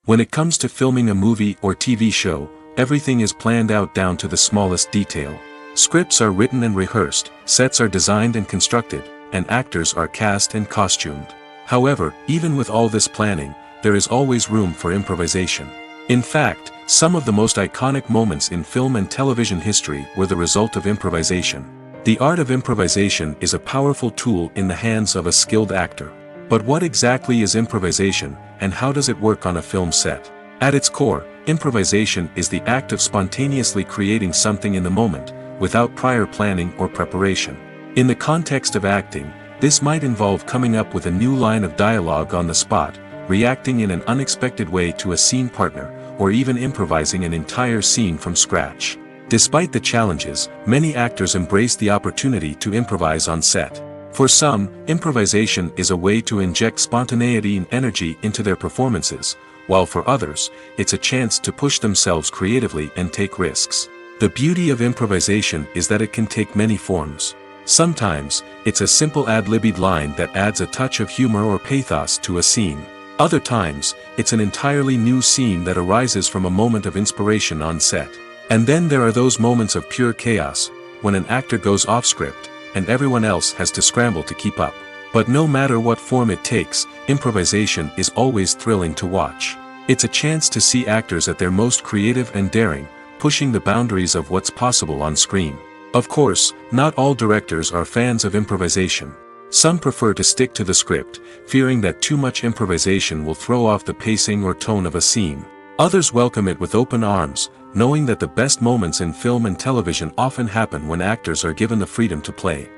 When it comes to filming a movie or TV show, everything is planned out down to the smallest detail. Scripts are written and rehearsed, sets are designed and constructed, and actors are cast and costumed. However, even with all this planning, there is always room for improvisation. In fact, some of the most iconic moments in film and television history were the result of improvisation. The art of improvisation is a powerful tool in the hands of a skilled actor. But what exactly is improvisation, and how does it work on a film set? At its core, improvisation is the act of spontaneously creating something in the moment, without prior planning or preparation. In the context of acting, this might involve coming up with a new line of dialogue on the spot, reacting in an unexpected way to a scene partner, or even improvising an entire scene from scratch. Despite the challenges, many actors embrace the opportunity to improvise on set. For some, improvisation is a way to inject spontaneity and energy into their performances, while for others, it's a chance to push themselves creatively and take risks. The beauty of improvisation is that it can take many forms. Sometimes, it's a simple ad-libbed line that adds a touch of humor or pathos to a scene. Other times, it's an entirely new scene that arises from a moment of inspiration on set. And then there are those moments of pure chaos, when an actor goes off script, and everyone else has to scramble to keep up. But no matter what form it takes, improvisation is always thrilling to watch. It's a chance to see actors at their most creative and daring, pushing the boundaries of what's possible on screen. Of course, not all directors are fans of improvisation. Some prefer to stick to the script, fearing that too much improvisation will throw off the pacing or tone of a scene. Others welcome it with open arms, knowing that the best moments in film and television often happen when actors are given the freedom to play.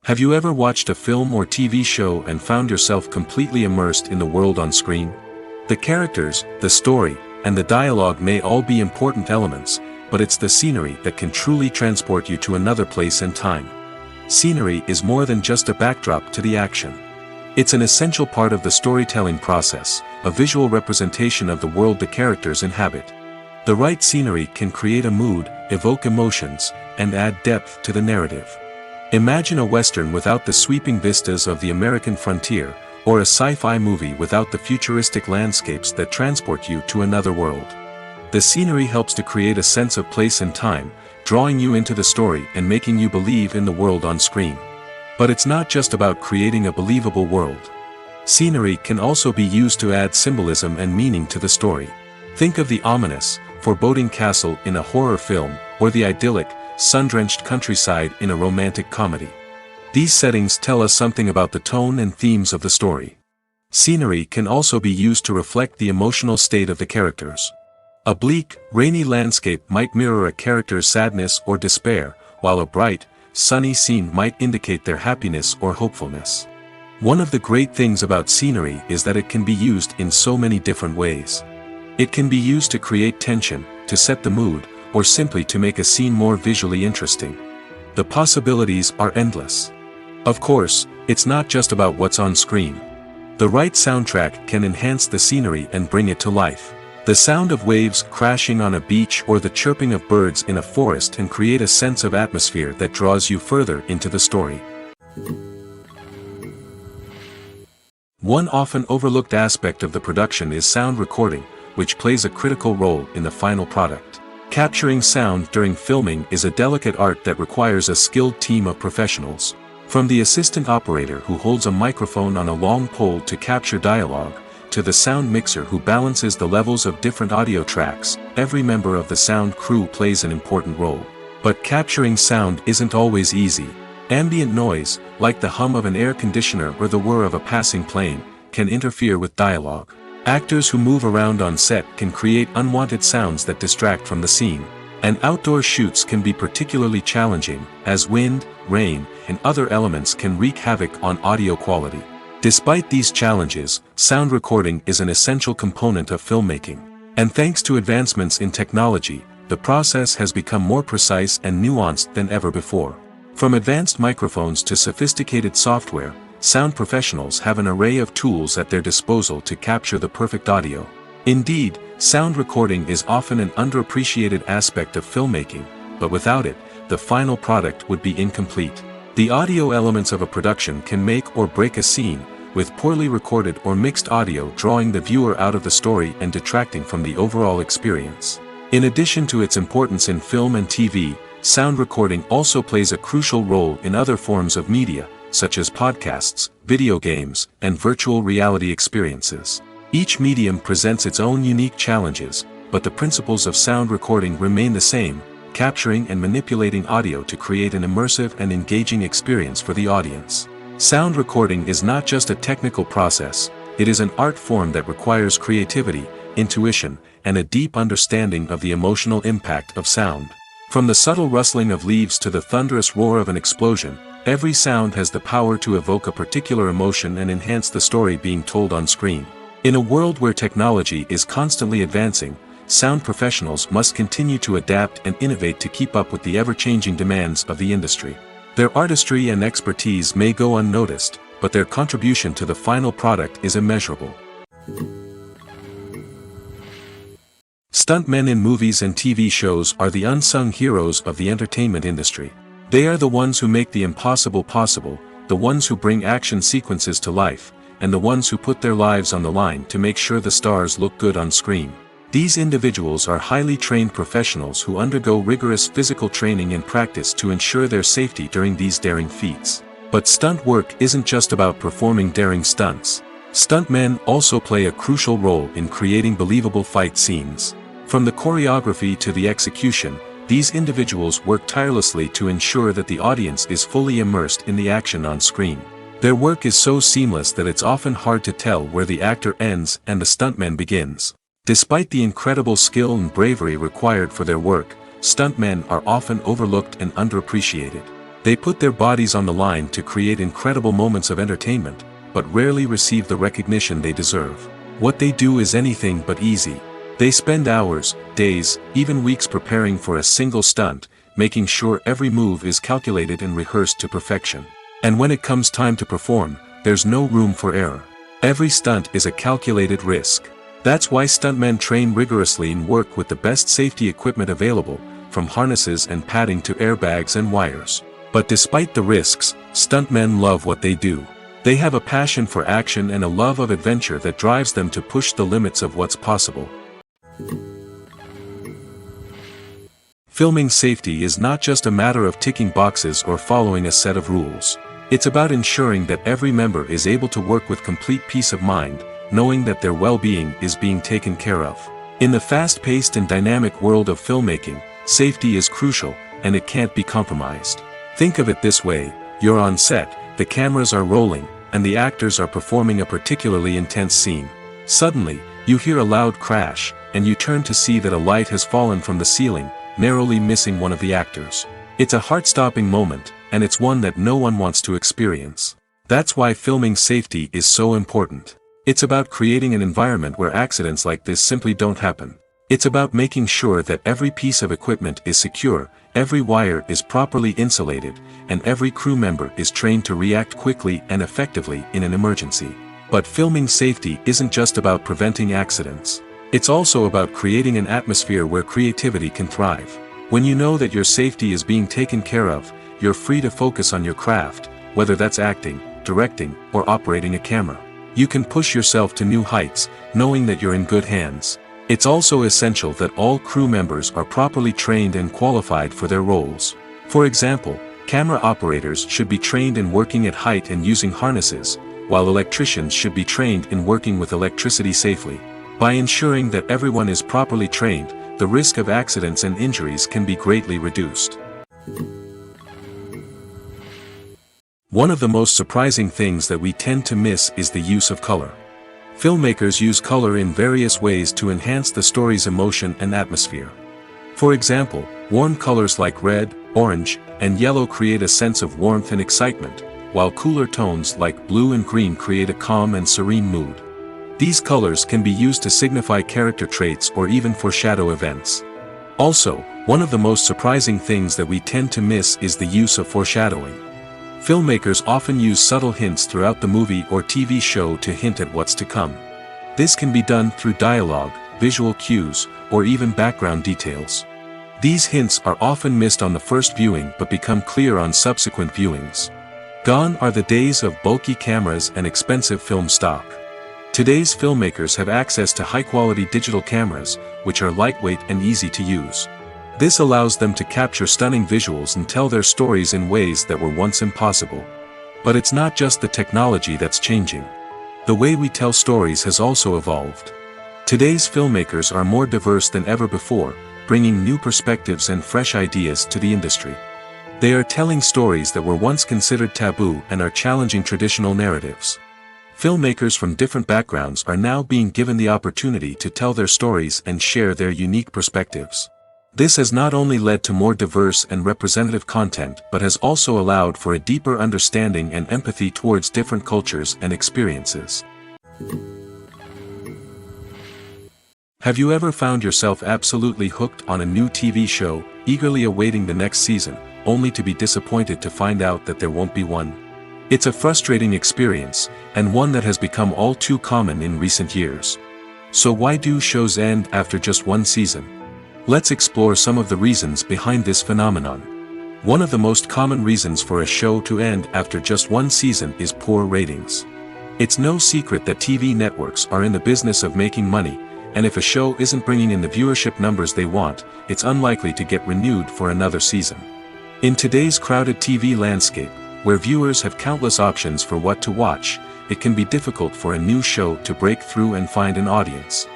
Have you ever watched a film or TV show and found yourself completely immersed in the world on screen? The characters, the story, and the dialogue may all be important elements, but it's the scenery that can truly transport you to another place and time. Scenery is more than just a backdrop to the action. It's an essential part of the storytelling process, a visual representation of the world the characters inhabit. The right scenery can create a mood, evoke emotions, and add depth to the narrative. Imagine a Western without the sweeping vistas of the American frontier, or a sci-fi movie without the futuristic landscapes that transport you to another world. The scenery helps to create a sense of place and time, drawing you into the story and making you believe in the world on screen. But it's not just about creating a believable world. Scenery can also be used to add symbolism and meaning to the story. Think of the ominous, foreboding castle in a horror film, or the idyllic, sun-drenched countryside in a romantic comedy. These settings tell us something about the tone and themes of the story. Scenery can also be used to reflect the emotional state of the characters. A bleak, rainy landscape might mirror a character's sadness or despair, while a bright, sunny scene might indicate their happiness or hopefulness. One of the great things about scenery is that it can be used in so many different ways. It can be used to create tension, to set the mood, or simply to make a scene more visually interesting. The possibilities are endless. Of course, it's not just about what's on screen. The right soundtrack can enhance the scenery and bring it to life. The sound of waves crashing on a beach or the chirping of birds in a forest can create a sense of atmosphere that draws you further into the story. One often overlooked aspect of the production is sound recording, which plays a critical role in the final product. Capturing sound during filming is a delicate art that requires a skilled team of professionals. From the assistant operator who holds a microphone on a long pole to capture dialogue, to the sound mixer who balances the levels of different audio tracks, every member of the sound crew plays an important role. But capturing sound isn't always easy. Ambient noise, like the hum of an air conditioner or the whir of a passing plane, can interfere with dialogue. Actors who move around on set can create unwanted sounds that distract from the scene. And outdoor shoots can be particularly challenging, as wind, rain, and other elements can wreak havoc on audio quality. Despite these challenges, sound recording is an essential component of filmmaking. And thanks to advancements in technology, the process has become more precise and nuanced than ever before. From advanced microphones to sophisticated software, sound professionals have an array of tools at their disposal to capture the perfect audio. Indeed, sound recording is often an underappreciated aspect of filmmaking, but without it, the final product would be incomplete. The audio elements of a production can make or break a scene, with poorly recorded or mixed audio drawing the viewer out of the story and detracting from the overall experience. In addition to its importance in film and TV, sound recording also plays a crucial role in other forms of media, such as podcasts, video games, and virtual reality experiences. Each medium presents its own unique challenges, but the principles of sound recording remain the same, capturing and manipulating audio to create an immersive and engaging experience for the audience. Sound recording is not just a technical process, it is an art form that requires creativity, intuition, and a deep understanding of the emotional impact of sound. From the subtle rustling of leaves to the thunderous roar of an explosion, every sound has the power to evoke a particular emotion and enhance the story being told on screen. In a world where technology is constantly advancing, sound professionals must continue to adapt and innovate to keep up with the ever-changing demands of the industry. Their artistry and expertise may go unnoticed, but their contribution to the final product is immeasurable. Stuntmen in movies and TV shows are the unsung heroes of the entertainment industry. They are the ones who make the impossible possible, the ones who bring action sequences to life, and the ones who put their lives on the line to make sure the stars look good on screen. These individuals are highly trained professionals who undergo rigorous physical training and practice to ensure their safety during these daring feats. But stunt work isn't just about performing daring stunts. Stuntmen also play a crucial role in creating believable fight scenes. From the choreography to the execution, these individuals work tirelessly to ensure that the audience is fully immersed in the action on screen. Their work is so seamless that it's often hard to tell where the actor ends and the stuntman begins. Despite the incredible skill and bravery required for their work, stuntmen are often overlooked and underappreciated. They put their bodies on the line to create incredible moments of entertainment, but rarely receive the recognition they deserve. What they do is anything but easy. They spend hours, days, even weeks preparing for a single stunt, making sure every move is calculated and rehearsed to perfection. And when it comes time to perform, there's no room for error. Every stunt is a calculated risk. That's why stuntmen train rigorously and work with the best safety equipment available, from harnesses and padding to airbags and wires. But despite the risks, stuntmen love what they do. They have a passion for action and a love of adventure that drives them to push the limits of what's possible. Filming safety is not just a matter of ticking boxes or following a set of rules. It's about ensuring that every member is able to work with complete peace of mind, knowing that their well-being is being taken care of. In the fast-paced and dynamic world of filmmaking, safety is crucial, and it can't be compromised. Think of it this way: you're on set, the cameras are rolling, and the actors are performing a particularly intense scene. Suddenly, you hear a loud crash, and you turn to see that a light has fallen from the ceiling, narrowly missing one of the actors. It's a heart-stopping moment, and it's one that no one wants to experience. That's why filming safety is so important. It's about creating an environment where accidents like this simply don't happen. It's about making sure that every piece of equipment is secure, every wire is properly insulated, and every crew member is trained to react quickly and effectively in an emergency. But filming safety isn't just about preventing accidents. It's also about creating an atmosphere where creativity can thrive. When you know that your safety is being taken care of, you're free to focus on your craft, whether that's acting, directing, or operating a camera. You can push yourself to new heights, knowing that you're in good hands. It's also essential that all crew members are properly trained and qualified for their roles. For example, camera operators should be trained in working at height and using harnesses, while electricians should be trained in working with electricity safely. By ensuring that everyone is properly trained, the risk of accidents and injuries can be greatly reduced. One of the most surprising things that we tend to miss is the use of color. Filmmakers use color in various ways to enhance the story's emotion and atmosphere. For example, warm colors like red, orange, and yellow create a sense of warmth and excitement, while cooler tones like blue and green create a calm and serene mood. These colors can be used to signify character traits or even foreshadow events. Also, one of the most surprising things that we tend to miss is the use of foreshadowing. Filmmakers often use subtle hints throughout the movie or TV show to hint at what's to come. This can be done through dialogue, visual cues, or even background details. These hints are often missed on the first viewing but become clear on subsequent viewings. Gone are the days of bulky cameras and expensive film stock. Today's filmmakers have access to high-quality digital cameras, which are lightweight and easy to use. This allows them to capture stunning visuals and tell their stories in ways that were once impossible. But it's not just the technology that's changing. The way we tell stories has also evolved. Today's filmmakers are more diverse than ever before, bringing new perspectives and fresh ideas to the industry. They are telling stories that were once considered taboo and are challenging traditional narratives. Filmmakers from different backgrounds are now being given the opportunity to tell their stories and share their unique perspectives. This has not only led to more diverse and representative content but has also allowed for a deeper understanding and empathy towards different cultures and experiences. Have you ever found yourself absolutely hooked on a new TV show, eagerly awaiting the next season, only to be disappointed to find out that there won't be one? It's a frustrating experience, and one that has become all too common in recent years. So why do shows end after just one season? Let's explore some of the reasons behind this phenomenon. One of the most common reasons for a show to end after just one season is poor ratings. It's no secret that TV networks are in the business of making money, and if a show isn't bringing in the viewership numbers they want, it's unlikely to get renewed for another season. In today's crowded TV landscape, where viewers have countless options for what to watch, it can be difficult for a new show to break through and find an audience.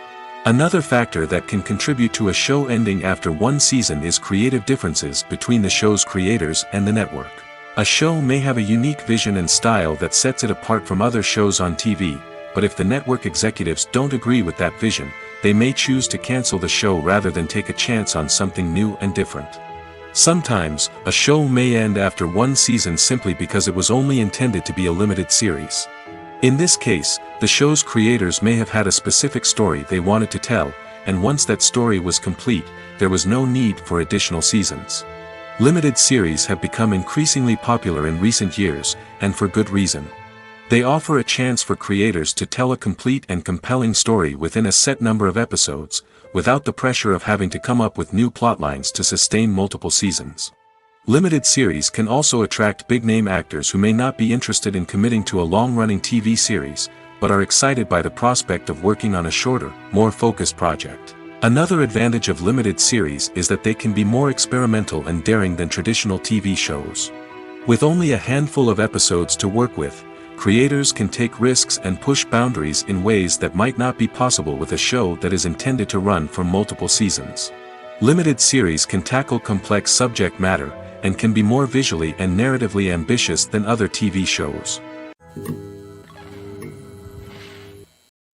Another factor that can contribute to a show ending after one season is creative differences between the show's creators and the network. A show may have a unique vision and style that sets it apart from other shows on TV, but if the network executives don't agree with that vision, they may choose to cancel the show rather than take a chance on something new and different. Sometimes, a show may end after one season simply because it was only intended to be a limited series. In this case, the show's creators may have had a specific story they wanted to tell, and once that story was complete, there was no need for additional seasons. Limited series have become increasingly popular in recent years, and for good reason. They offer a chance for creators to tell a complete and compelling story within a set number of episodes, without the pressure of having to come up with new plotlines to sustain multiple seasons. Limited series can also attract big-name actors who may not be interested in committing to a long-running TV series, but are excited by the prospect of working on a shorter, more focused project. Another advantage of limited series is that they can be more experimental and daring than traditional TV shows. With only a handful of episodes to work with, creators can take risks and push boundaries in ways that might not be possible with a show that is intended to run for multiple seasons. Limited series can tackle complex subject matter, and can be more visually and narratively ambitious than other TV shows.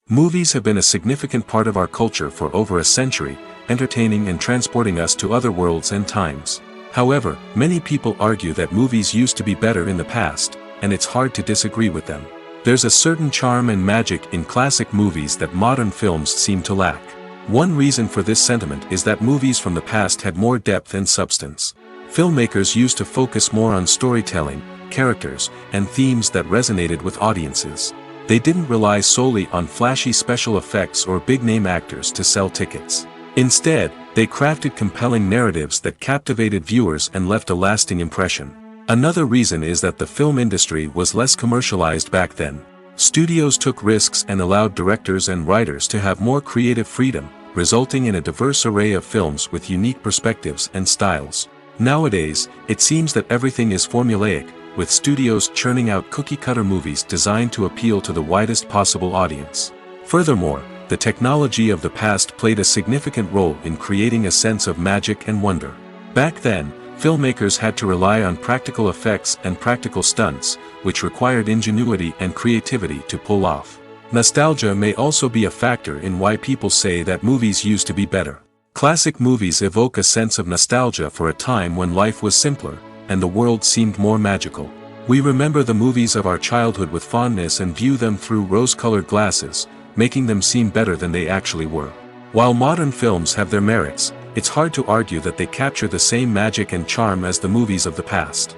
Movies have been a significant part of our culture for over a century, entertaining and transporting us to other worlds and times. However, many people argue that movies used to be better in the past, and it's hard to disagree with them. There's a certain charm and magic in classic movies that modern films seem to lack. One reason for this sentiment is that movies from the past had more depth and substance. Filmmakers used to focus more on storytelling, characters, and themes that resonated with audiences. They didn't rely solely on flashy special effects or big-name actors to sell tickets. Instead, they crafted compelling narratives that captivated viewers and left a lasting impression. Another reason is that the film industry was less commercialized back then. Studios took risks and allowed directors and writers to have more creative freedom, resulting in a diverse array of films with unique perspectives and styles. Nowadays, it seems that everything is formulaic, with studios churning out cookie-cutter movies designed to appeal to the widest possible audience. Furthermore, the technology of the past played a significant role in creating a sense of magic and wonder. Back then, filmmakers had to rely on practical effects and practical stunts, which required ingenuity and creativity to pull off. Nostalgia may also be a factor in why people say that movies used to be better. Classic movies evoke a sense of nostalgia for a time when life was simpler, and the world seemed more magical. We remember the movies of our childhood with fondness and view them through rose-colored glasses, making them seem better than they actually were. While modern films have their merits, it's hard to argue that they capture the same magic and charm as the movies of the past.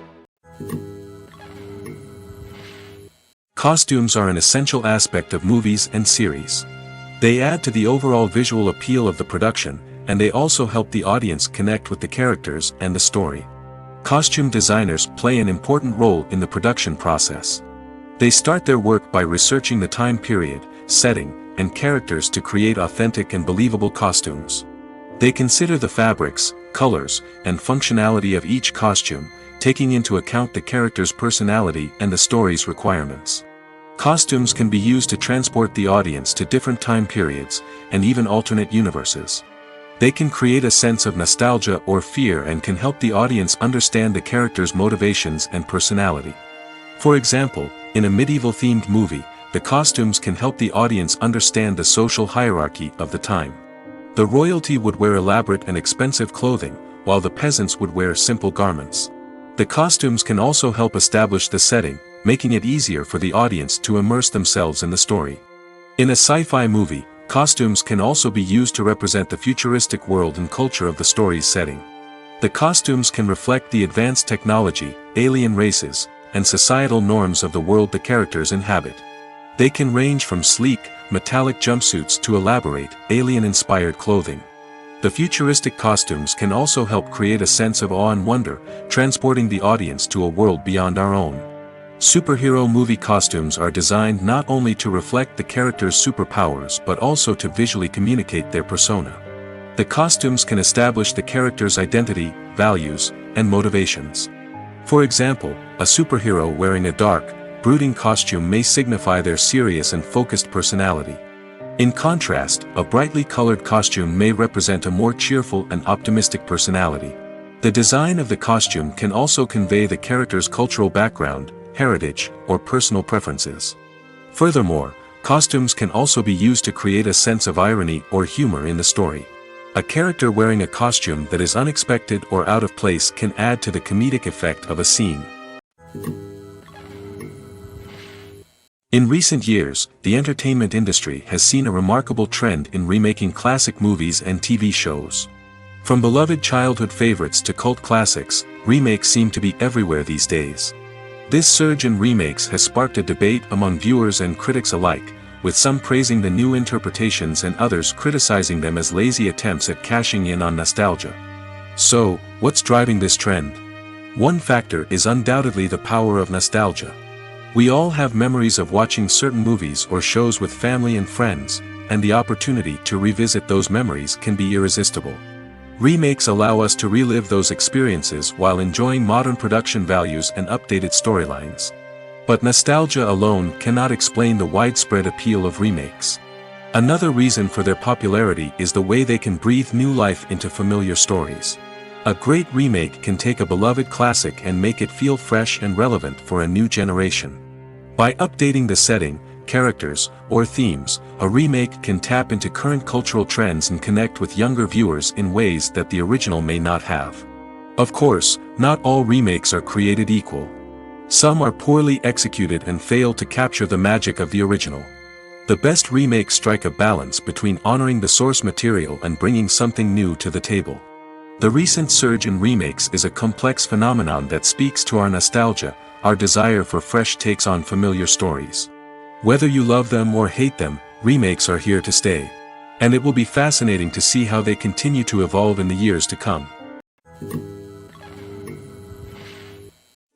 Costumes are an essential aspect of movies and series. They add to the overall visual appeal of the production, and they also help the audience connect with the characters and the story. Costume designers play an important role in the production process. They start their work by researching the time period, setting, and characters to create authentic and believable costumes. They consider the fabrics, colors, and functionality of each costume, taking into account the character's personality and the story's requirements. Costumes can be used to transport the audience to different time periods, and even alternate universes. They can create a sense of nostalgia or fear and can help the audience understand the character's motivations and personality. For example, in a medieval-themed movie, the costumes can help the audience understand the social hierarchy of the time. The royalty would wear elaborate and expensive clothing, while the peasants would wear simple garments. The costumes can also help establish the setting, making it easier for the audience to immerse themselves in the story. In a sci-fi movie, costumes can also be used to represent the futuristic world and culture of the story's setting. The costumes can reflect the advanced technology, alien races, and societal norms of the world the characters inhabit. They can range from sleek, metallic jumpsuits to elaborate, alien-inspired clothing. The futuristic costumes can also help create a sense of awe and wonder, transporting the audience to a world beyond our own. Superhero movie costumes are designed not only to reflect the character's superpowers but also to visually communicate their persona. The costumes can establish the character's identity, values, and motivations. For example, a superhero wearing a dark, brooding costume may signify their serious and focused personality. In contrast, a brightly colored costume may represent a more cheerful and optimistic personality. The design of the costume can also convey the character's cultural background, heritage, or personal preferences. Furthermore, costumes can also be used to create a sense of irony or humor in the story. A character wearing a costume that is unexpected or out of place can add to the comedic effect of a scene. In recent years, the entertainment industry has seen a remarkable trend in remaking classic movies and TV shows. From beloved childhood favorites to cult classics, remakes seem to be everywhere these days. This surge in remakes has sparked a debate among viewers and critics alike, with some praising the new interpretations and others criticizing them as lazy attempts at cashing in on nostalgia. So, what's driving this trend? One factor is undoubtedly the power of nostalgia. We all have memories of watching certain movies or shows with family and friends, and the opportunity to revisit those memories can be irresistible. Remakes allow us to relive those experiences while enjoying modern production values and updated storylines. But nostalgia alone cannot explain the widespread appeal of remakes. Another reason for their popularity is the way they can breathe new life into familiar stories. A great remake can take a beloved classic and make it feel fresh and relevant for a new generation. By updating the setting, characters, or themes, a remake can tap into current cultural trends and connect with younger viewers in ways that the original may not have. Of course, not all remakes are created equal. Some are poorly executed and fail to capture the magic of the original. The best remakes strike a balance between honoring the source material and bringing something new to the table. The recent surge in remakes is a complex phenomenon that speaks to our nostalgia, our desire for fresh takes on familiar stories. Whether you love them or hate them, remakes are here to stay. And it will be fascinating to see how they continue to evolve in the years to come.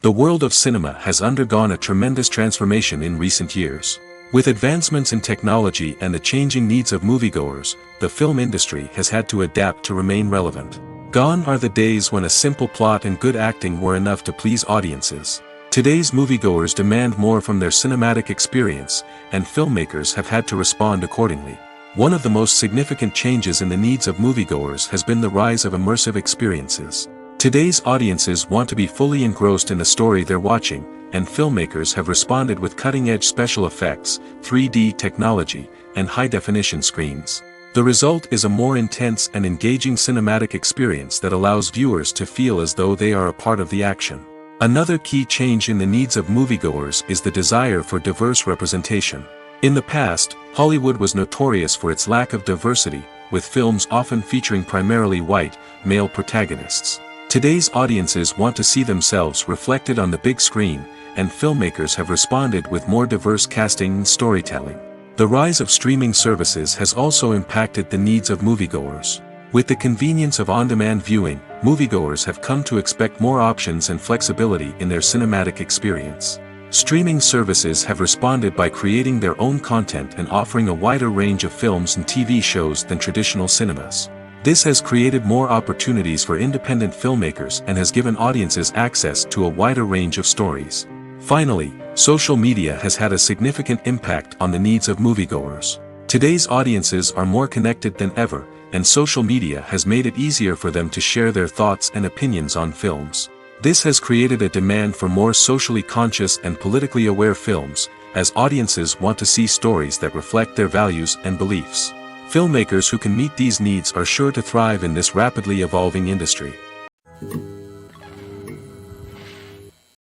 The world of cinema has undergone a tremendous transformation in recent years. With advancements in technology and the changing needs of moviegoers, the film industry has had to adapt to remain relevant. Gone are the days when a simple plot and good acting were enough to please audiences. Today's moviegoers demand more from their cinematic experience, and filmmakers have had to respond accordingly. One of the most significant changes in the needs of moviegoers has been the rise of immersive experiences. Today's audiences want to be fully engrossed in the story they're watching, and filmmakers have responded with cutting-edge special effects, 3D technology, and high-definition screens. The result is a more intense and engaging cinematic experience that allows viewers to feel as though they are a part of the action. Another key change in the needs of moviegoers is the desire for diverse representation. In the past, Hollywood was notorious for its lack of diversity, with films often featuring primarily white, male protagonists. Today's audiences want to see themselves reflected on the big screen, and filmmakers have responded with more diverse casting and storytelling. The rise of streaming services has also impacted the needs of moviegoers. With the convenience of on-demand viewing, moviegoers have come to expect more options and flexibility in their cinematic experience. Streaming services have responded by creating their own content and offering a wider range of films and TV shows than traditional cinemas. This has created more opportunities for independent filmmakers and has given audiences access to a wider range of stories. Finally, social media has had a significant impact on the needs of moviegoers. Today's audiences are more connected than ever, and social media has made it easier for them to share their thoughts and opinions on films. This has created a demand for more socially conscious and politically aware films, as audiences want to see stories that reflect their values and beliefs. Filmmakers who can meet these needs are sure to thrive in this rapidly evolving industry.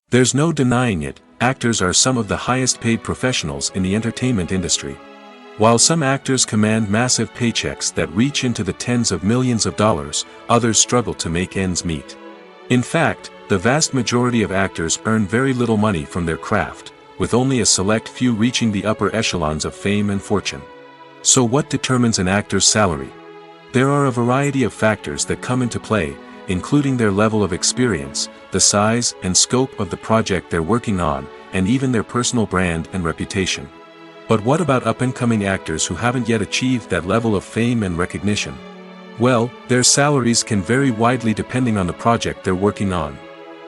There's no denying it, actors are some of the highest paid professionals in the entertainment industry. While some actors command massive paychecks that reach into the tens of millions of dollars, others struggle to make ends meet. In fact, the vast majority of actors earn very little money from their craft, with only a select few reaching the upper echelons of fame and fortune. So what determines an actor's salary? There are a variety of factors that come into play, including their level of experience, the size and scope of the project they're working on, and even their personal brand and reputation. But what about up-and-coming actors who haven't yet achieved that level of fame and recognition? Well, their salaries can vary widely depending on the project they're working on.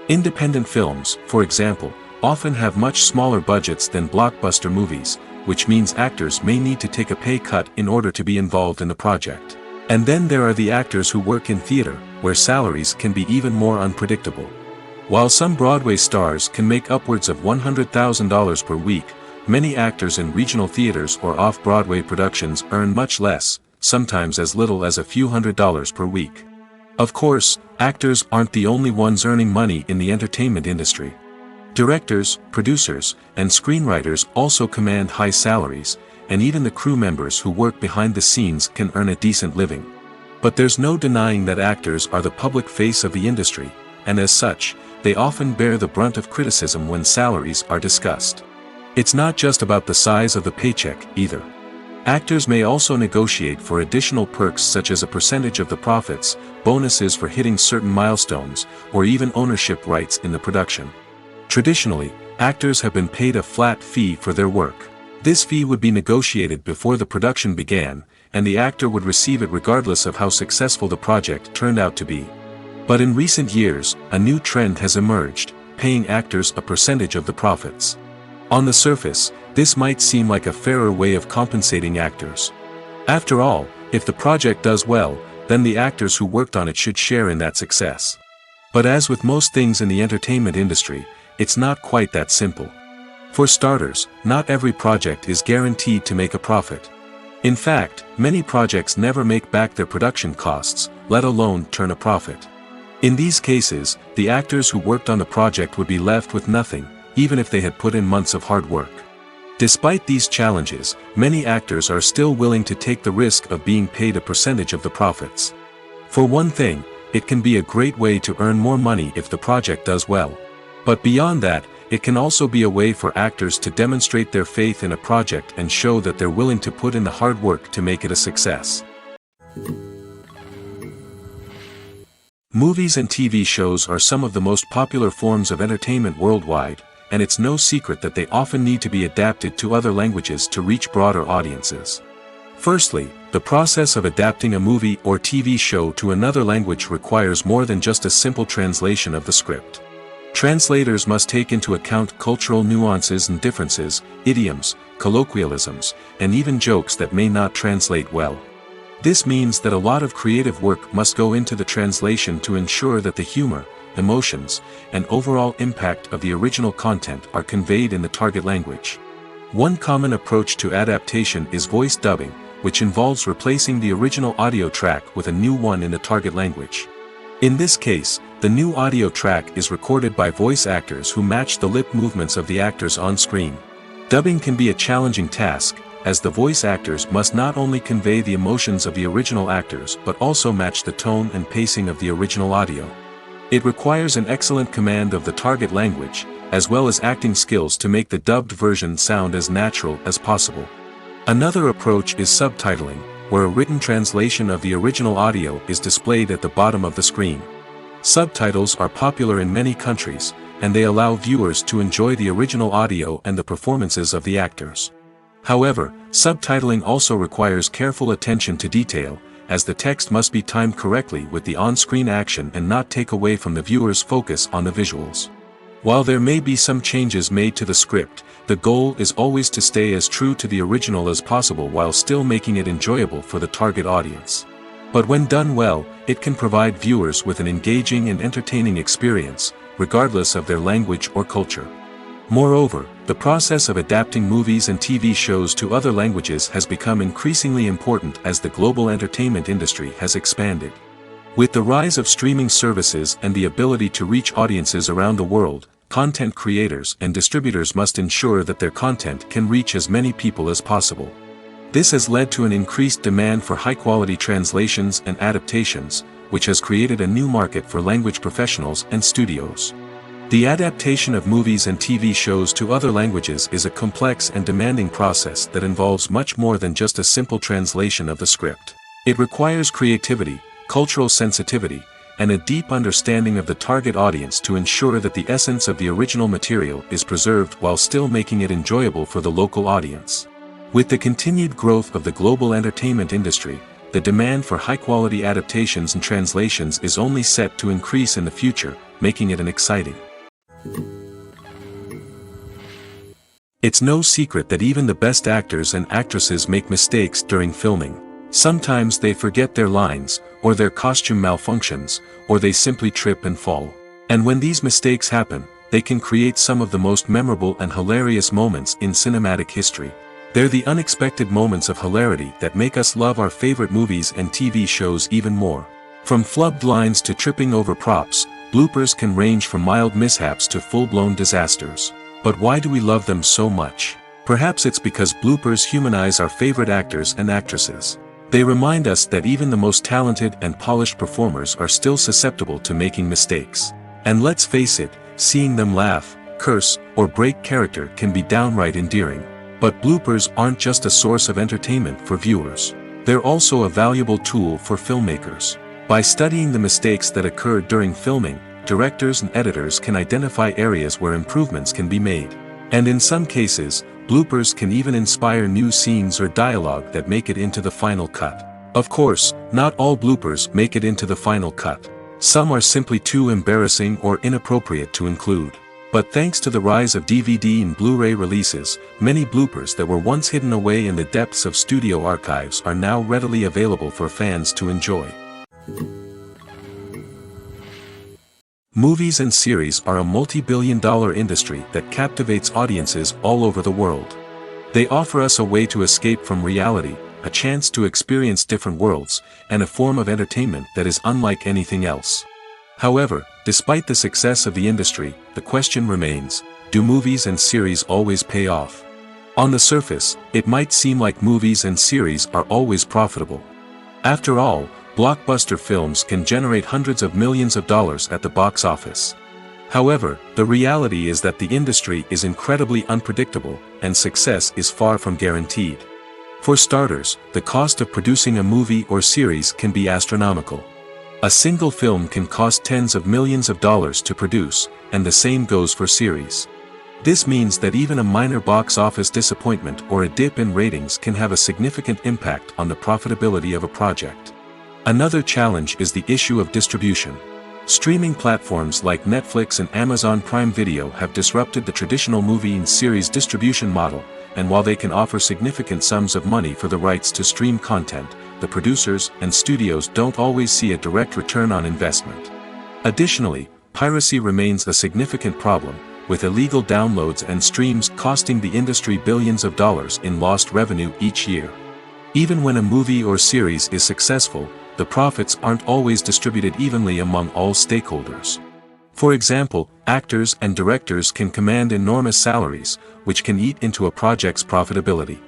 Independent films, for example, often have much smaller budgets than blockbuster movies, which means actors may need to take a pay cut in order to be involved in the project. And then there are the actors who work in theater, where salaries can be even more unpredictable. While some Broadway stars can make upwards of $100,000 per week, many actors in regional theaters or off-Broadway productions earn much less, sometimes as little as a few $100s per week. Of course, actors aren't the only ones earning money in the entertainment industry. Directors, producers, and screenwriters also command high salaries, and even the crew members who work behind the scenes can earn a decent living. But there's no denying that actors are the public face of the industry, and as such, they often bear the brunt of criticism when salaries are discussed. It's not just about the size of the paycheck, either. Actors may also negotiate for additional perks such as a percentage of the profits, bonuses for hitting certain milestones, or even ownership rights in the production. Traditionally, actors have been paid a flat fee for their work. This fee would be negotiated before the production began, and the actor would receive it regardless of how successful the project turned out to be. But in recent years, a new trend has emerged, paying actors a percentage of the profits. On the surface, this might seem like a fairer way of compensating actors. After all, if the project does well, then the actors who worked on it should share in that success. But as with most things in the entertainment industry, it's not quite that simple. For starters, not every project is guaranteed to make a profit. In fact, many projects never make back their production costs, let alone turn a profit. In these cases, the actors who worked on the project would be left with nothing, even if they had put in months of hard work. Despite these challenges, many actors are still willing to take the risk of being paid a percentage of the profits. For one thing, it can be a great way to earn more money if the project does well. But beyond that, it can also be a way for actors to demonstrate their faith in a project and show that they're willing to put in the hard work to make it a success. Movies and TV shows are some of the most popular forms of entertainment worldwide, and it's no secret that they often need to be adapted to other languages to reach broader audiences. Firstly, the process of adapting a movie or TV show to another language requires more than just a simple translation of the script. Translators must take into account cultural nuances and differences, idioms, colloquialisms, and even jokes that may not translate well. This means that a lot of creative work must go into the translation to ensure that the humor, emotions, and overall impact of the original content are conveyed in the target language. One common approach to adaptation is voice dubbing, which involves replacing the original audio track with a new one in the target language. In this case, the new audio track is recorded by voice actors who match the lip movements of the actors on screen. Dubbing can be a challenging task, as the voice actors must not only convey the emotions of the original actors but also match the tone and pacing of the original audio. It requires an excellent command of the target language, as well as acting skills to make the dubbed version sound as natural as possible. Another approach is subtitling, where a written translation of the original audio is displayed at the bottom of the screen. Subtitles are popular in many countries, and they allow viewers to enjoy the original audio and the performances of the actors. However, subtitling also requires careful attention to detail, as the text must be timed correctly with the on-screen action and not take away from the viewer's focus on the visuals. While there may be some changes made to the script, the goal is always to stay as true to the original as possible while still making it enjoyable for the target audience. But when done well, it can provide viewers with an engaging and entertaining experience, regardless of their language or culture. Moreover, the process of adapting movies and TV shows to other languages has become increasingly important as the global entertainment industry has expanded. With the rise of streaming services and the ability to reach audiences around the world, content creators and distributors must ensure that their content can reach as many people as possible. This has led to an increased demand for high-quality translations and adaptations, which has created a new market for language professionals and studios. The adaptation of movies and TV shows to other languages is a complex and demanding process that involves much more than just a simple translation of the script. It requires creativity, cultural sensitivity, and a deep understanding of the target audience to ensure that the essence of the original material is preserved while still making it enjoyable for the local audience. With the continued growth of the global entertainment industry, the demand for high-quality adaptations and translations is only set to increase in the future, making it an exciting. It's no secret that even the best actors and actresses make mistakes during filming. Sometimes they forget their lines, or their costume malfunctions, or they simply trip and fall. And when these mistakes happen, they can create some of the most memorable and hilarious moments in cinematic history. They're the unexpected moments of hilarity that make us love our favorite movies and TV shows even more. From flubbed lines to tripping over props, bloopers can range from mild mishaps to full-blown disasters. But why do we love them so much? Perhaps it's because bloopers humanize our favorite actors and actresses. They remind us that even the most talented and polished performers are still susceptible to making mistakes. And let's face it, seeing them laugh, curse, or break character can be downright endearing. But bloopers aren't just a source of entertainment for viewers. They're also a valuable tool for filmmakers. By studying the mistakes that occur during filming, directors and editors can identify areas where improvements can be made. And in some cases, bloopers can even inspire new scenes or dialogue that make it into the final cut. Of course, not all bloopers make it into the final cut. Some are simply too embarrassing or inappropriate to include. But thanks to the rise of DVD and Blu-ray releases, many bloopers that were once hidden away in the depths of studio archives are now readily available for fans to enjoy. Movies and series are a multi-billion-dollar industry that captivates audiences all over the world. They offer us a way to escape from reality, a chance to experience different worlds, and a form of entertainment that is unlike anything else. However, despite the success of the industry, the question remains, do movies and series always pay off? On the surface, it might seem like movies and series are always profitable. After all, blockbuster films can generate hundreds of millions of dollars at the box office. However, the reality is that the industry is incredibly unpredictable, and success is far from guaranteed. For starters, the cost of producing a movie or series can be astronomical. A single film can cost tens of millions of dollars to produce, and the same goes for series. This means that even a minor box office disappointment or a dip in ratings can have a significant impact on the profitability of a project. Another challenge is the issue of distribution. Streaming platforms like Netflix and Amazon Prime Video have disrupted the traditional movie and series distribution model, and while they can offer significant sums of money for the rights to stream content, the producers and studios don't always see a direct return on investment. Additionally, piracy remains a significant problem, with illegal downloads and streams costing the industry billions of dollars in lost revenue each year. Even when a movie or series is successful, the profits aren't always distributed evenly among all stakeholders. For example, actors and directors can command enormous salaries, which can eat into a project's profitability.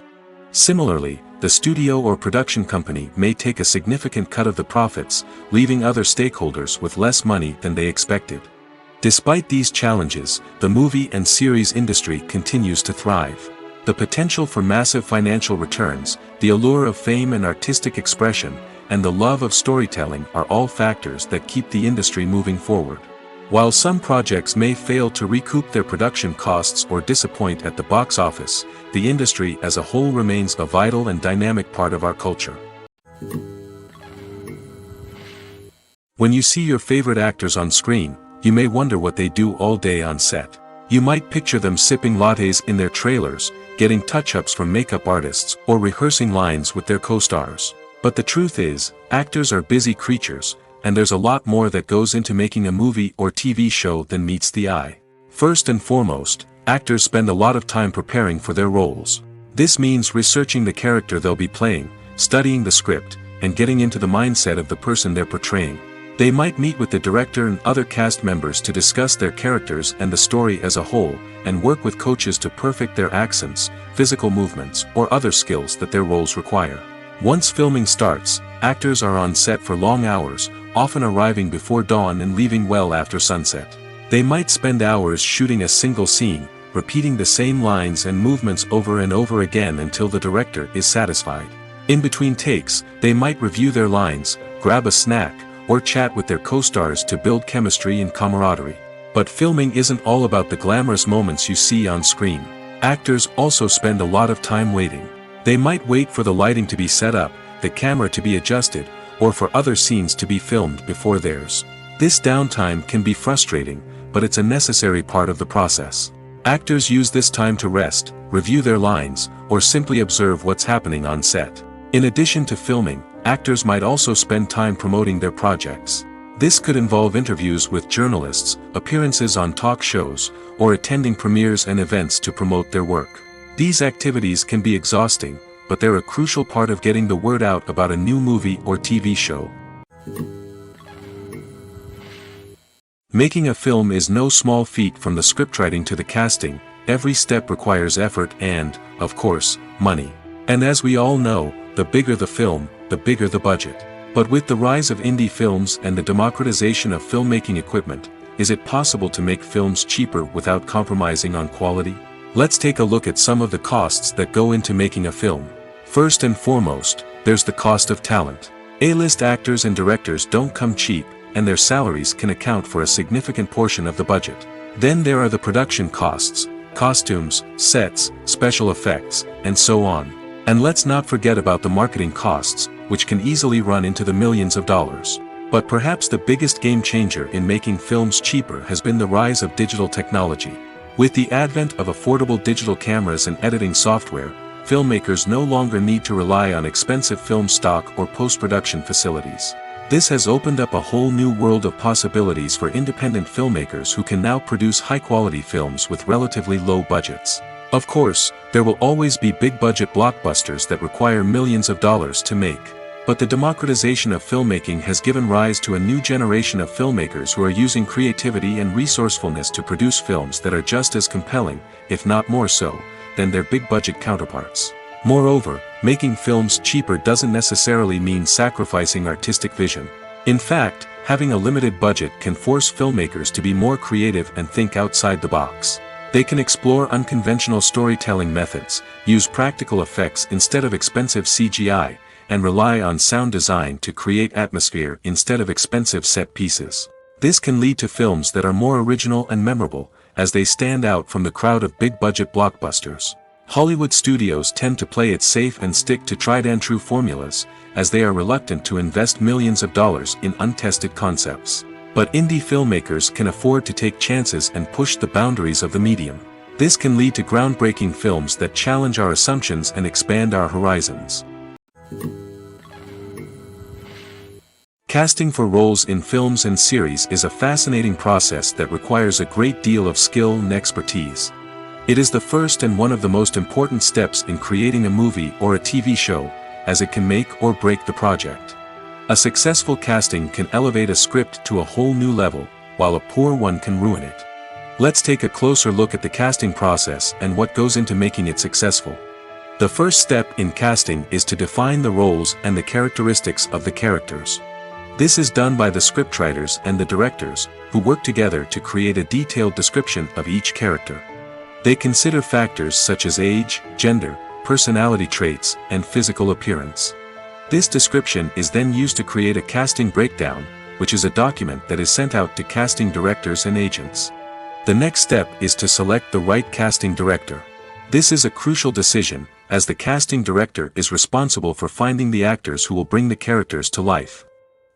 Similarly, the studio or production company may take a significant cut of the profits, leaving other stakeholders with less money than they expected. Despite these challenges, the movie and series industry continues to thrive. The potential for massive financial returns, the allure of fame and artistic expression, and the love of storytelling are all factors that keep the industry moving forward. While some projects may fail to recoup their production costs or disappoint at the box office, the industry as a whole remains a vital and dynamic part of our culture. When you see your favorite actors on screen, you may wonder what they do all day on set. You might picture them sipping lattes in their trailers, getting touch-ups from makeup artists, or rehearsing lines with their co-stars. But the truth is, actors are busy creatures, and there's a lot more that goes into making a movie or TV show than meets the eye. First and foremost, actors spend a lot of time preparing for their roles. This means researching the character they'll be playing, studying the script, and getting into the mindset of the person they're portraying. They might meet with the director and other cast members to discuss their characters and the story as a whole, and work with coaches to perfect their accents, physical movements, or other skills that their roles require. Once filming starts, actors are on set for long hours, often arriving before dawn and leaving well after sunset. They might spend hours shooting a single scene, repeating the same lines and movements over and over again until the director is satisfied. In between takes, they might review their lines, grab a snack, or chat with their co-stars to build chemistry and camaraderie. But filming isn't all about the glamorous moments you see on screen. Actors also spend a lot of time waiting. They might wait for the lighting to be set up, the camera to be adjusted, or for other scenes to be filmed before theirs. This downtime can be frustrating, but it's a necessary part of the process. Actors use this time to rest, review their lines, or simply observe what's happening on set. In addition to filming, actors might also spend time promoting their projects. This could involve interviews with journalists, appearances on talk shows, or attending premieres and events to promote their work. These activities can be exhausting, but they're a crucial part of getting the word out about a new movie or TV show. Making a film is no small feat. From the scriptwriting to the casting, every step requires effort and, of course, money. And as we all know, the bigger the film, the bigger the budget. But with the rise of indie films and the democratization of filmmaking equipment, is it possible to make films cheaper without compromising on quality? Let's take a look at some of the costs that go into making a film. First and foremost, there's the cost of talent. A-list actors and directors don't come cheap, and their salaries can account for a significant portion of the budget. Then there are the production costs, costumes, sets, special effects, and so on. And let's not forget about the marketing costs, which can easily run into the millions of dollars. But perhaps the biggest game changer in making films cheaper has been the rise of digital technology. With the advent of affordable digital cameras and editing software, filmmakers no longer need to rely on expensive film stock or post-production facilities. This has opened up a whole new world of possibilities for independent filmmakers who can now produce high-quality films with relatively low budgets. Of course, there will always be big-budget blockbusters that require millions of dollars to make. But the democratization of filmmaking has given rise to a new generation of filmmakers who are using creativity and resourcefulness to produce films that are just as compelling, if not more so, than their big-budget counterparts. Moreover, making films cheaper doesn't necessarily mean sacrificing artistic vision. In fact, having a limited budget can force filmmakers to be more creative and think outside the box. They can explore unconventional storytelling methods, use practical effects instead of expensive CGI, and rely on sound design to create atmosphere instead of expensive set pieces. This can lead to films that are more original and memorable, as they stand out from the crowd of big-budget blockbusters. Hollywood studios tend to play it safe and stick to tried-and-true formulas, as they are reluctant to invest millions of dollars in untested concepts. But indie filmmakers can afford to take chances and push the boundaries of the medium. This can lead to groundbreaking films that challenge our assumptions and expand our horizons. Casting for roles in films and series is a fascinating process that requires a great deal of skill and expertise. It is the first and one of the most important steps in creating a movie or a TV show, as it can make or break the project. A successful casting can elevate a script to a whole new level, while a poor one can ruin it. Let's take a closer look at the casting process and what goes into making it successful. The first step in casting is to define the roles and the characteristics of the characters. This is done by the scriptwriters and the directors, who work together to create a detailed description of each character. They consider factors such as age, gender, personality traits, and physical appearance. This description is then used to create a casting breakdown, which is a document that is sent out to casting directors and agents. The next step is to select the right casting director. This is a crucial decision, as the casting director is responsible for finding the actors who will bring the characters to life.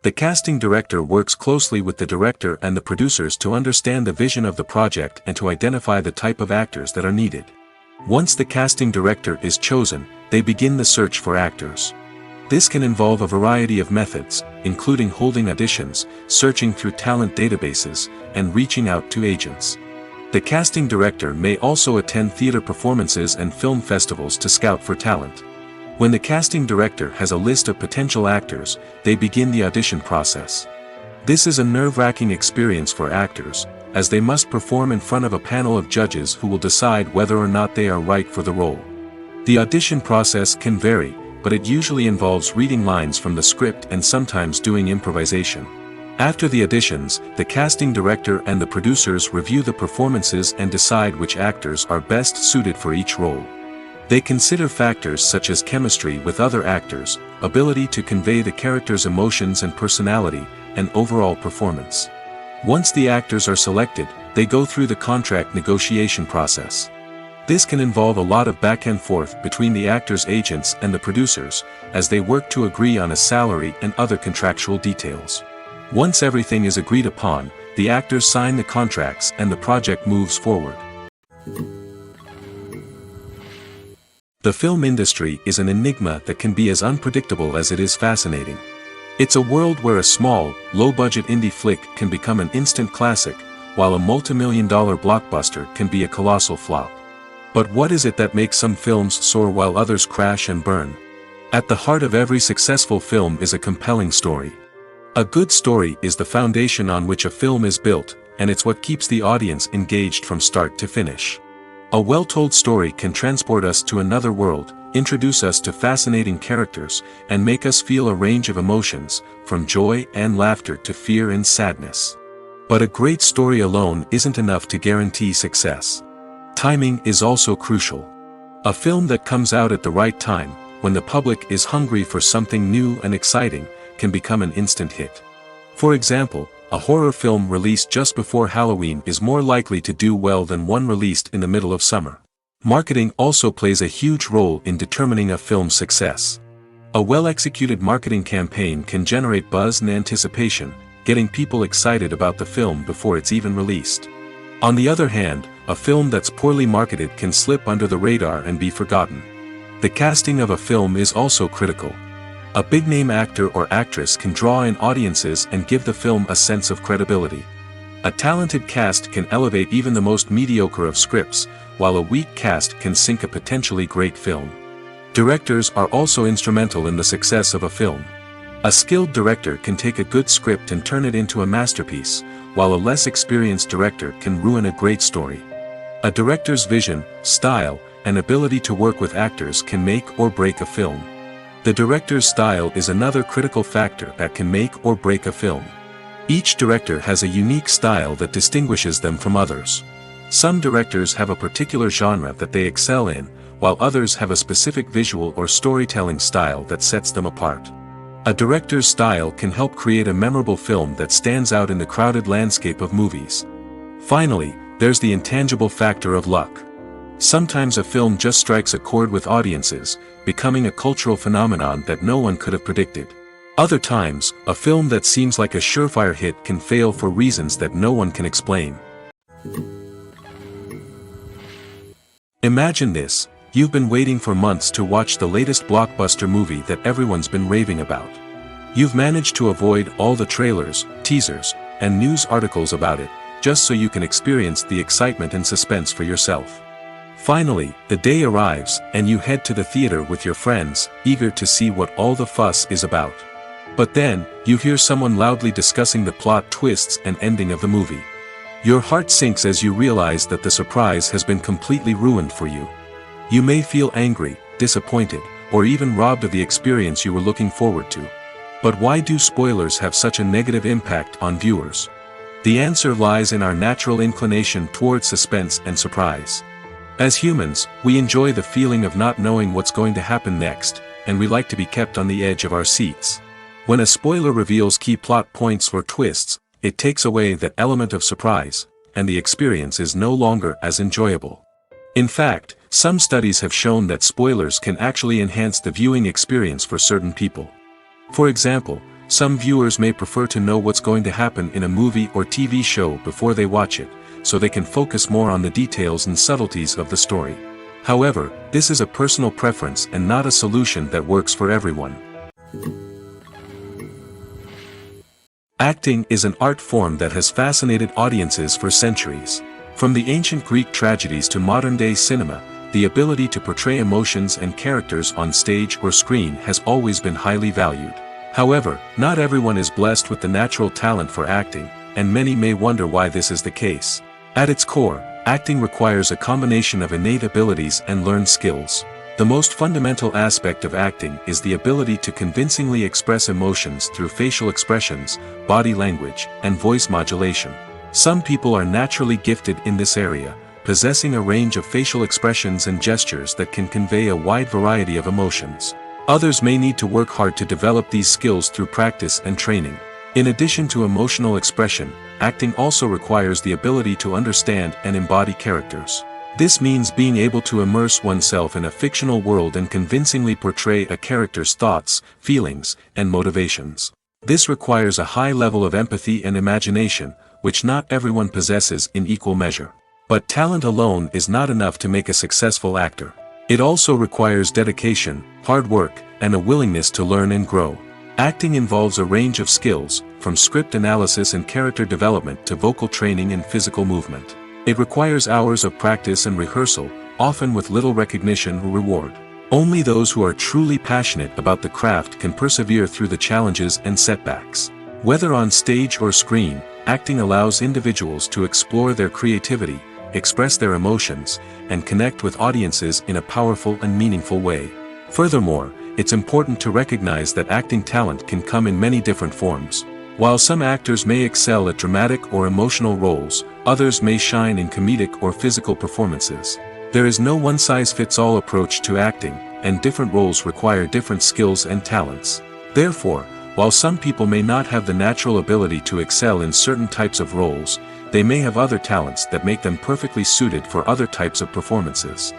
The casting director works closely with the director and the producers to understand the vision of the project and to identify the type of actors that are needed. Once the casting director is chosen, they begin the search for actors. This can involve a variety of methods, including holding auditions, searching through talent databases, and reaching out to agents. The casting director may also attend theater performances and film festivals to scout for talent. When the casting director has a list of potential actors, they begin the audition process. This is a nerve-wracking experience for actors, as they must perform in front of a panel of judges who will decide whether or not they are right for the role. The audition process can vary, but it usually involves reading lines from the script and sometimes doing improvisation. After the auditions, the casting director and the producers review the performances and decide which actors are best suited for each role. They consider factors such as chemistry with other actors, ability to convey the character's emotions and personality, and overall performance. Once the actors are selected, they go through the contract negotiation process. This can involve a lot of back and forth between the actors' agents and the producers, as they work to agree on a salary and other contractual details. Once everything is agreed upon, the actors sign the contracts and the project moves forward. The film industry is an enigma that can be as unpredictable as it is fascinating. It's a world where a small, low-budget indie flick can become an instant classic, while a multi-million-dollar blockbuster can be a colossal flop. But what is it that makes some films soar while others crash and burn? At the heart of every successful film is a compelling story. A good story is the foundation on which a film is built, and it's what keeps the audience engaged from start to finish. A well-told story can transport us to another world, introduce us to fascinating characters, and make us feel a range of emotions, from joy and laughter to fear and sadness. But a great story alone isn't enough to guarantee success. Timing is also crucial. A film that comes out at the right time, when the public is hungry for something new and exciting, can become an instant hit. For example, a horror film released just before Halloween is more likely to do well than one released in the middle of summer. Marketing also plays a huge role in determining a film's success. A well-executed marketing campaign can generate buzz and anticipation, getting people excited about the film before it's even released. On the other hand, a film that's poorly marketed can slip under the radar and be forgotten. The casting of a film is also critical. A big-name actor or actress can draw in audiences and give the film a sense of credibility. A talented cast can elevate even the most mediocre of scripts, while a weak cast can sink a potentially great film. Directors are also instrumental in the success of a film. A skilled director can take a good script and turn it into a masterpiece, while a less experienced director can ruin a great story. A director's vision, style, and ability to work with actors can make or break a film. The director's style is another critical factor that can make or break a film. Each director has a unique style that distinguishes them from others. Some directors have a particular genre that they excel in, while others have a specific visual or storytelling style that sets them apart. A director's style can help create a memorable film that stands out in the crowded landscape of movies. Finally, there's the intangible factor of luck. Sometimes a film just strikes a chord with audiences, becoming a cultural phenomenon that no one could have predicted. Other times, a film that seems like a surefire hit can fail for reasons that no one can explain. Imagine this: you've been waiting for months to watch the latest blockbuster movie that everyone's been raving about. You've managed to avoid all the trailers, teasers, and news articles about it, just so you can experience the excitement and suspense for yourself. Finally, the day arrives, and you head to the theater with your friends, eager to see what all the fuss is about. But then, you hear someone loudly discussing the plot twists and ending of the movie. Your heart sinks as you realize that the surprise has been completely ruined for you. You may feel angry, disappointed, or even robbed of the experience you were looking forward to. But why do spoilers have such a negative impact on viewers? The answer lies in our natural inclination toward suspense and surprise. As humans, we enjoy the feeling of not knowing what's going to happen next, and we like to be kept on the edge of our seats. When a spoiler reveals key plot points or twists, it takes away that element of surprise, and the experience is no longer as enjoyable. In fact, some studies have shown that spoilers can actually enhance the viewing experience for certain people. For example, some viewers may prefer to know what's going to happen in a movie or TV show before they watch it, so they can focus more on the details and subtleties of the story. However, this is a personal preference and not a solution that works for everyone. Acting is an art form that has fascinated audiences for centuries. From the ancient Greek tragedies to modern-day cinema, the ability to portray emotions and characters on stage or screen has always been highly valued. However, not everyone is blessed with the natural talent for acting, and many may wonder why this is the case. At its core, acting requires a combination of innate abilities and learned skills. The most fundamental aspect of acting is the ability to convincingly express emotions through facial expressions, body language, and voice modulation. Some people are naturally gifted in this area, possessing a range of facial expressions and gestures that can convey a wide variety of emotions. Others may need to work hard to develop these skills through practice and training. In addition to emotional expression, acting also requires the ability to understand and embody characters. This means being able to immerse oneself in a fictional world and convincingly portray a character's thoughts, feelings, and motivations. This requires a high level of empathy and imagination, which not everyone possesses in equal measure. But talent alone is not enough to make a successful actor. It also requires dedication, hard work, and a willingness to learn and grow. Acting involves a range of skills, from script analysis and character development to vocal training and physical movement. It requires hours of practice and rehearsal, often with little recognition or reward. Only those who are truly passionate about the craft can persevere through the challenges and setbacks. Whether on stage or screen, acting allows individuals to explore their creativity, express their emotions, and connect with audiences in a powerful and meaningful way. Furthermore, it's important to recognize that acting talent can come in many different forms. While some actors may excel at dramatic or emotional roles, others may shine in comedic or physical performances. There is no one-size-fits-all approach to acting, and different roles require different skills and talents. Therefore, while some people may not have the natural ability to excel in certain types of roles, they may have other talents that make them perfectly suited for other types of performances.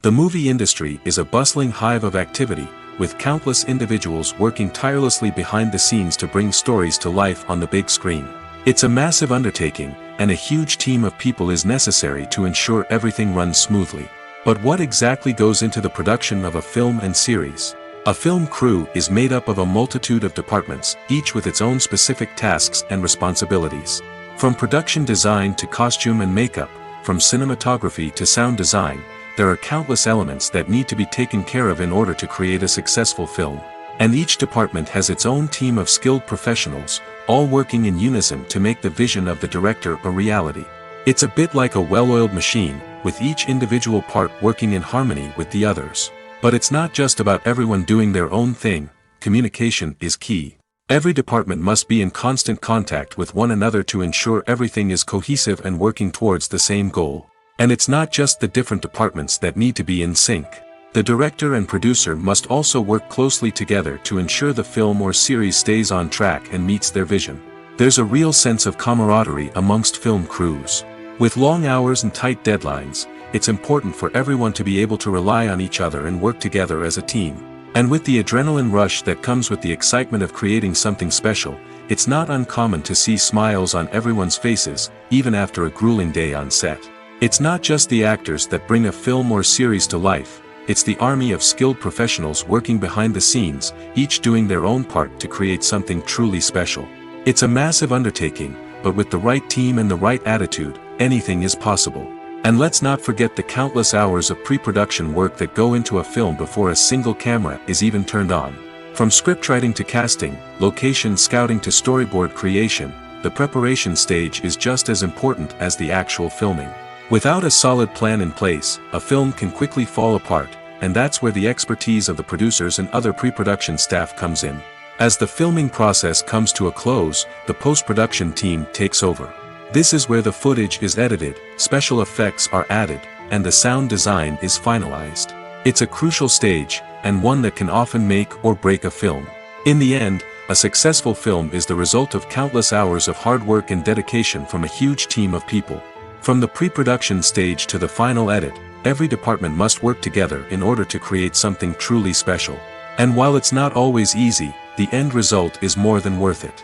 The movie industry is a bustling hive of activity, with countless individuals working tirelessly behind the scenes to bring stories to life on the big screen. It's a massive undertaking, and a huge team of people is necessary to ensure everything runs smoothly. But what exactly goes into the production of a film and series? A film crew is made up of a multitude of departments, each with its own specific tasks and responsibilities. From production design to costume and makeup, from cinematography to sound design, there are countless elements that need to be taken care of in order to create a successful film. And each department has its own team of skilled professionals, all working in unison to make the vision of the director a reality. It's a bit like a well-oiled machine, with each individual part working in harmony with the others. But it's not just about everyone doing their own thing. Communication is key. Every department must be in constant contact with one another to ensure everything is cohesive and working towards the same goal. And it's not just the different departments that need to be in sync. The director and producer must also work closely together to ensure the film or series stays on track and meets their vision. There's a real sense of camaraderie amongst film crews. With long hours and tight deadlines, it's important for everyone to be able to rely on each other and work together as a team. And with the adrenaline rush that comes with the excitement of creating something special, it's not uncommon to see smiles on everyone's faces, even after a grueling day on set. It's not just the actors that bring a film or series to life, it's the army of skilled professionals working behind the scenes, each doing their own part to create something truly special. It's a massive undertaking, but with the right team and the right attitude, anything is possible. And let's not forget the countless hours of pre-production work that go into a film before a single camera is even turned on. From scriptwriting to casting, location scouting to storyboard creation, the preparation stage is just as important as the actual filming. Without a solid plan in place, a film can quickly fall apart, and that's where the expertise of the producers and other pre-production staff comes in. As the filming process comes to a close, the post-production team takes over. This is where the footage is edited, special effects are added, and the sound design is finalized. It's a crucial stage, and one that can often make or break a film. In the end, a successful film is the result of countless hours of hard work and dedication from a huge team of people. From the pre-production stage to the final edit, every department must work together in order to create something truly special. And while it's not always easy, the end result is more than worth it.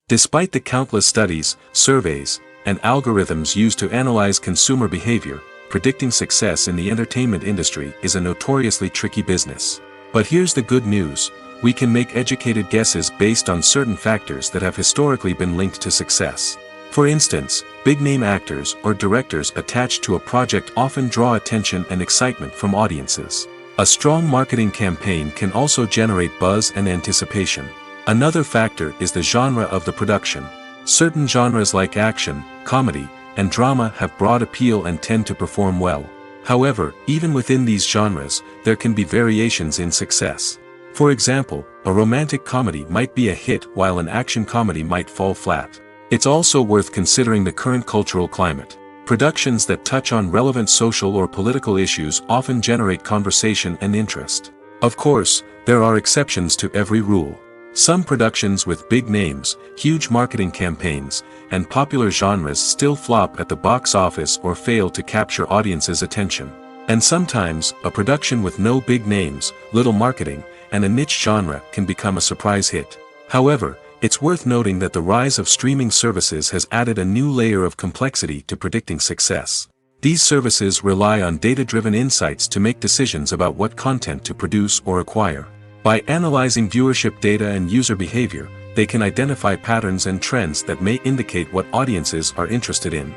Despite the countless studies, surveys, and algorithms used to analyze consumer behavior, predicting success in the entertainment industry is a notoriously tricky business. But here's the good news, we can make educated guesses based on certain factors that have historically been linked to success. For instance, big-name actors or directors attached to a project often draw attention and excitement from audiences. A strong marketing campaign can also generate buzz and anticipation. Another factor is the genre of the production. Certain genres like action, comedy, and drama have broad appeal and tend to perform well. However, even within these genres, there can be variations in success. For example, a romantic comedy might be a hit while an action comedy might fall flat. It's also worth considering the current cultural climate. Productions that touch on relevant social or political issues often generate conversation and interest. Of course, there are exceptions to every rule. Some productions with big names, huge marketing campaigns, and popular genres still flop at the box office or fail to capture audiences' attention. And sometimes, a production with no big names, little marketing, and a niche genre can become a surprise hit. However, it's worth noting that the rise of streaming services has added a new layer of complexity to predicting success. These services rely on data-driven insights to make decisions about what content to produce or acquire. By analyzing viewership data and user behavior, they can identify patterns and trends that may indicate what audiences are interested in.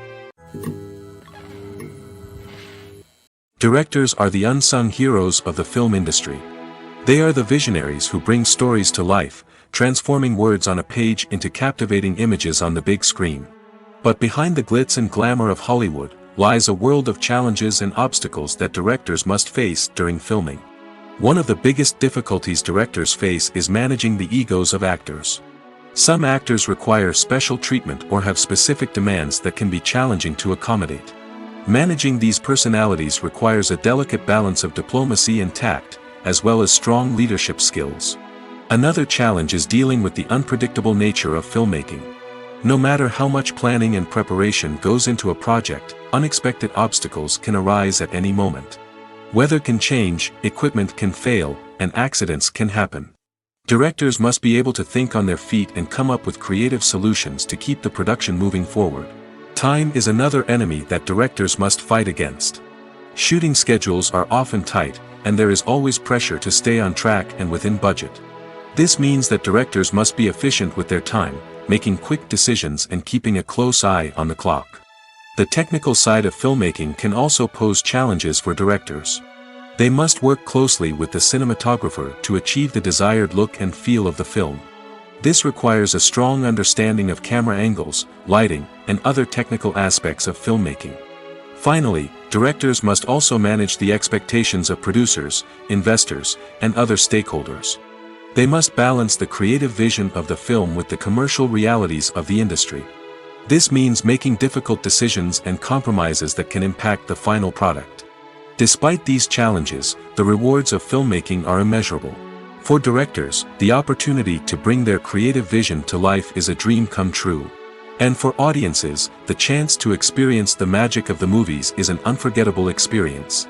Directors are the unsung heroes of the film industry. They are the visionaries who bring stories to life, transforming words on a page into captivating images on the big screen. But behind the glitz and glamour of Hollywood lies a world of challenges and obstacles that directors must face during filming. One of the biggest difficulties directors face is managing the egos of actors. Some actors require special treatment or have specific demands that can be challenging to accommodate. Managing these personalities requires a delicate balance of diplomacy and tact, as well as strong leadership skills. Another challenge is dealing with the unpredictable nature of filmmaking. No matter how much planning and preparation goes into a project, unexpected obstacles can arise at any moment. Weather can change, equipment can fail, and accidents can happen. Directors must be able to think on their feet and come up with creative solutions to keep the production moving forward. Time is another enemy that directors must fight against. Shooting schedules are often tight, and there is always pressure to stay on track and within budget. This means that directors must be efficient with their time, making quick decisions and keeping a close eye on the clock. The technical side of filmmaking can also pose challenges for directors. They must work closely with the cinematographer to achieve the desired look and feel of the film. This requires a strong understanding of camera angles, lighting, and other technical aspects of filmmaking. Finally, directors must also manage the expectations of producers, investors, and other stakeholders. They must balance the creative vision of the film with the commercial realities of the industry. This means making difficult decisions and compromises that can impact the final product. Despite these challenges, the rewards of filmmaking are immeasurable. For directors, the opportunity to bring their creative vision to life is a dream come true. And for audiences, the chance to experience the magic of the movies is an unforgettable experience.